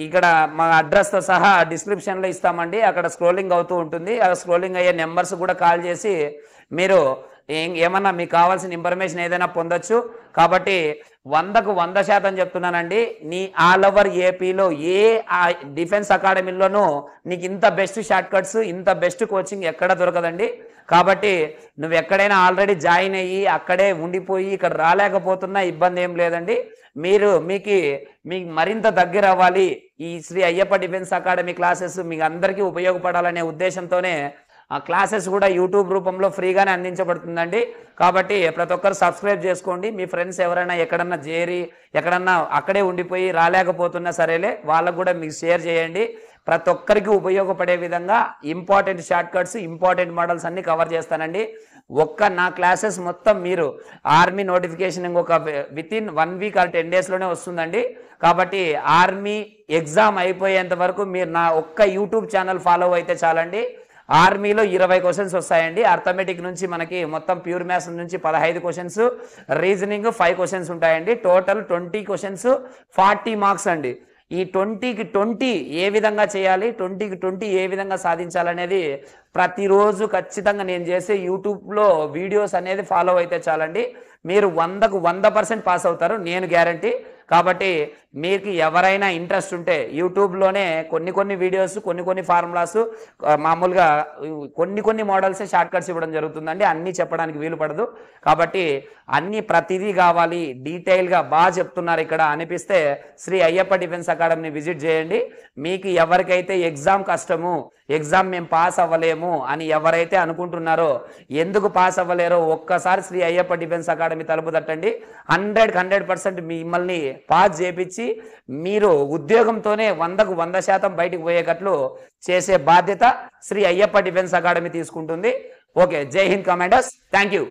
ఇక్కడ మా అడ్రస్తో సహా డిస్క్రిప్షన్లో ఇస్తామండి. అక్కడ స్క్రోలింగ్ అవుతూ ఉంటుంది. ఆ స్క్రోలింగ్ అయ్యే నెంబర్స్ కూడా కాల్ చేసి మీరు ఏమన్నా మీకు కావాల్సిన ఇన్ఫర్మేషన్ ఏదైనా పొందొచ్చు. కాబట్టి 100కు 100% చెప్తున్నానండి, నీ ఆల్ ఓవర్ ఏపీలో ఏ డిఫెన్స్ అకాడమీలోనూ నీకు ఇంత బెస్ట్ షార్ట్ కట్స్, ఇంత బెస్ట్ కోచింగ్ ఎక్కడ దొరకదండి. కాబట్టి నువ్వు ఎక్కడైనా ఆల్రెడీ జాయిన్ అయ్యి అక్కడే ఉండిపోయి ఇక్కడ రాలేకపోతున్నా ఇబ్బంది ఏం లేదండి. మీకు మరింత దగ్గర అవ్వాలి, ఈ Shri Ayyappa defence academy classes మీకు అందరికీ ఉపయోగపడాలనే ఉద్దేశంతోనే ఆ క్లాసెస్ కూడా యూట్యూబ్ రూపంలో ఫ్రీగానే అందించబడుతుందండి. కాబట్టి ప్రతి ఒక్కరు సబ్స్క్రైబ్ చేసుకోండి. మీ ఫ్రెండ్స్ ఎవరైనా ఎక్కడన్నా చేరి ఎక్కడన్నా అక్కడే ఉండిపోయి రాలేకపోతున్నా సరేలే, వాళ్ళకు కూడా మీకు షేర్ చేయండి. ప్రతి ఒక్కరికి ఉపయోగపడే విధంగా important short cuts, important models అన్ని కవర్ చేస్తానండి. నా క్లాసెస్ మొత్తం మీరు ఆర్మీ నోటిఫికేషన్ ఇంకొక వితిన్ 1 వీక్ ఆర్ 10 డేస్లోనే వస్తుందండి. కాబట్టి ఆర్మీ ఎగ్జామ్ అయిపోయేంత వరకు మీరు నా యూట్యూబ్ ఛానల్ ఫాలో అయితే చాలండి. ఆర్మీలో 20 క్వశ్చన్స్ వస్తాయండి. అర్థమెటిక్ నుంచి మనకి మొత్తం ప్యూర్ మ్యాథ్స్ నుంచి 15 క్వశ్చన్స్, రీజనింగ్ 5 క్వశ్చన్స్ ఉంటాయండి. టోటల్ 20 క్వశ్చన్స్ 40 మార్క్స్ అండి. ఈ 20కి 20 ఏ విధంగా చేయాలి, 20కి 20 ఏ విధంగా సాధించాలనేది ప్రతిరోజు ఖచ్చితంగా నేను చేసే యూట్యూబ్లో వీడియోస్ అనేది ఫాలో అయితే చాలండి. మీరు 100కు 100% పాస్ అవుతారు, నేను గ్యారంటీ. కాబట్టి మీకు ఎవరైనా ఇంట్రెస్ట్ ఉంటే యూట్యూబ్లోనే కొన్ని వీడియోస్, కొన్ని ఫార్ములాస్, మామూలుగా కొన్ని మోడల్స్ షార్ట్ కట్స్ ఇవ్వడం జరుగుతుందండి. అన్నీ చెప్పడానికి వీలు పడదు. కాబట్టి ప్రతిదీ కావాలి, డీటెయిల్గా బాగా చెప్తున్నారు ఇక్కడ అనిపిస్తే శ్రీ అయ్యప్ప డిఫెన్స్ అకాడమీని విజిట్ చేయండి. మీకు ఎవరికైతే ఎగ్జామ్ కష్టము, ఎగ్జామ్ మేము పాస్ అవ్వలేము అని ఎవరైతే అనుకుంటున్నారో, ఎందుకు పాస్ అవ్వలేరో ఒక్కసారి శ్రీ అయ్యప్ప డిఫెన్స్ అకాడమీ తలుపు తట్టండి. 100% మిమ్మల్ని పాస్ చేపించి మీరు ఉద్యోగంతోనే 100కు 100% బయటకు పోయేటట్లు చేసే బాధ్యత శ్రీ అయ్యప్ప డిఫెన్స్ అకాడమీ తీసుకుంటుంది. ఓకే, జై హింద్ కమాండర్స్, థ్యాంక్ యూ.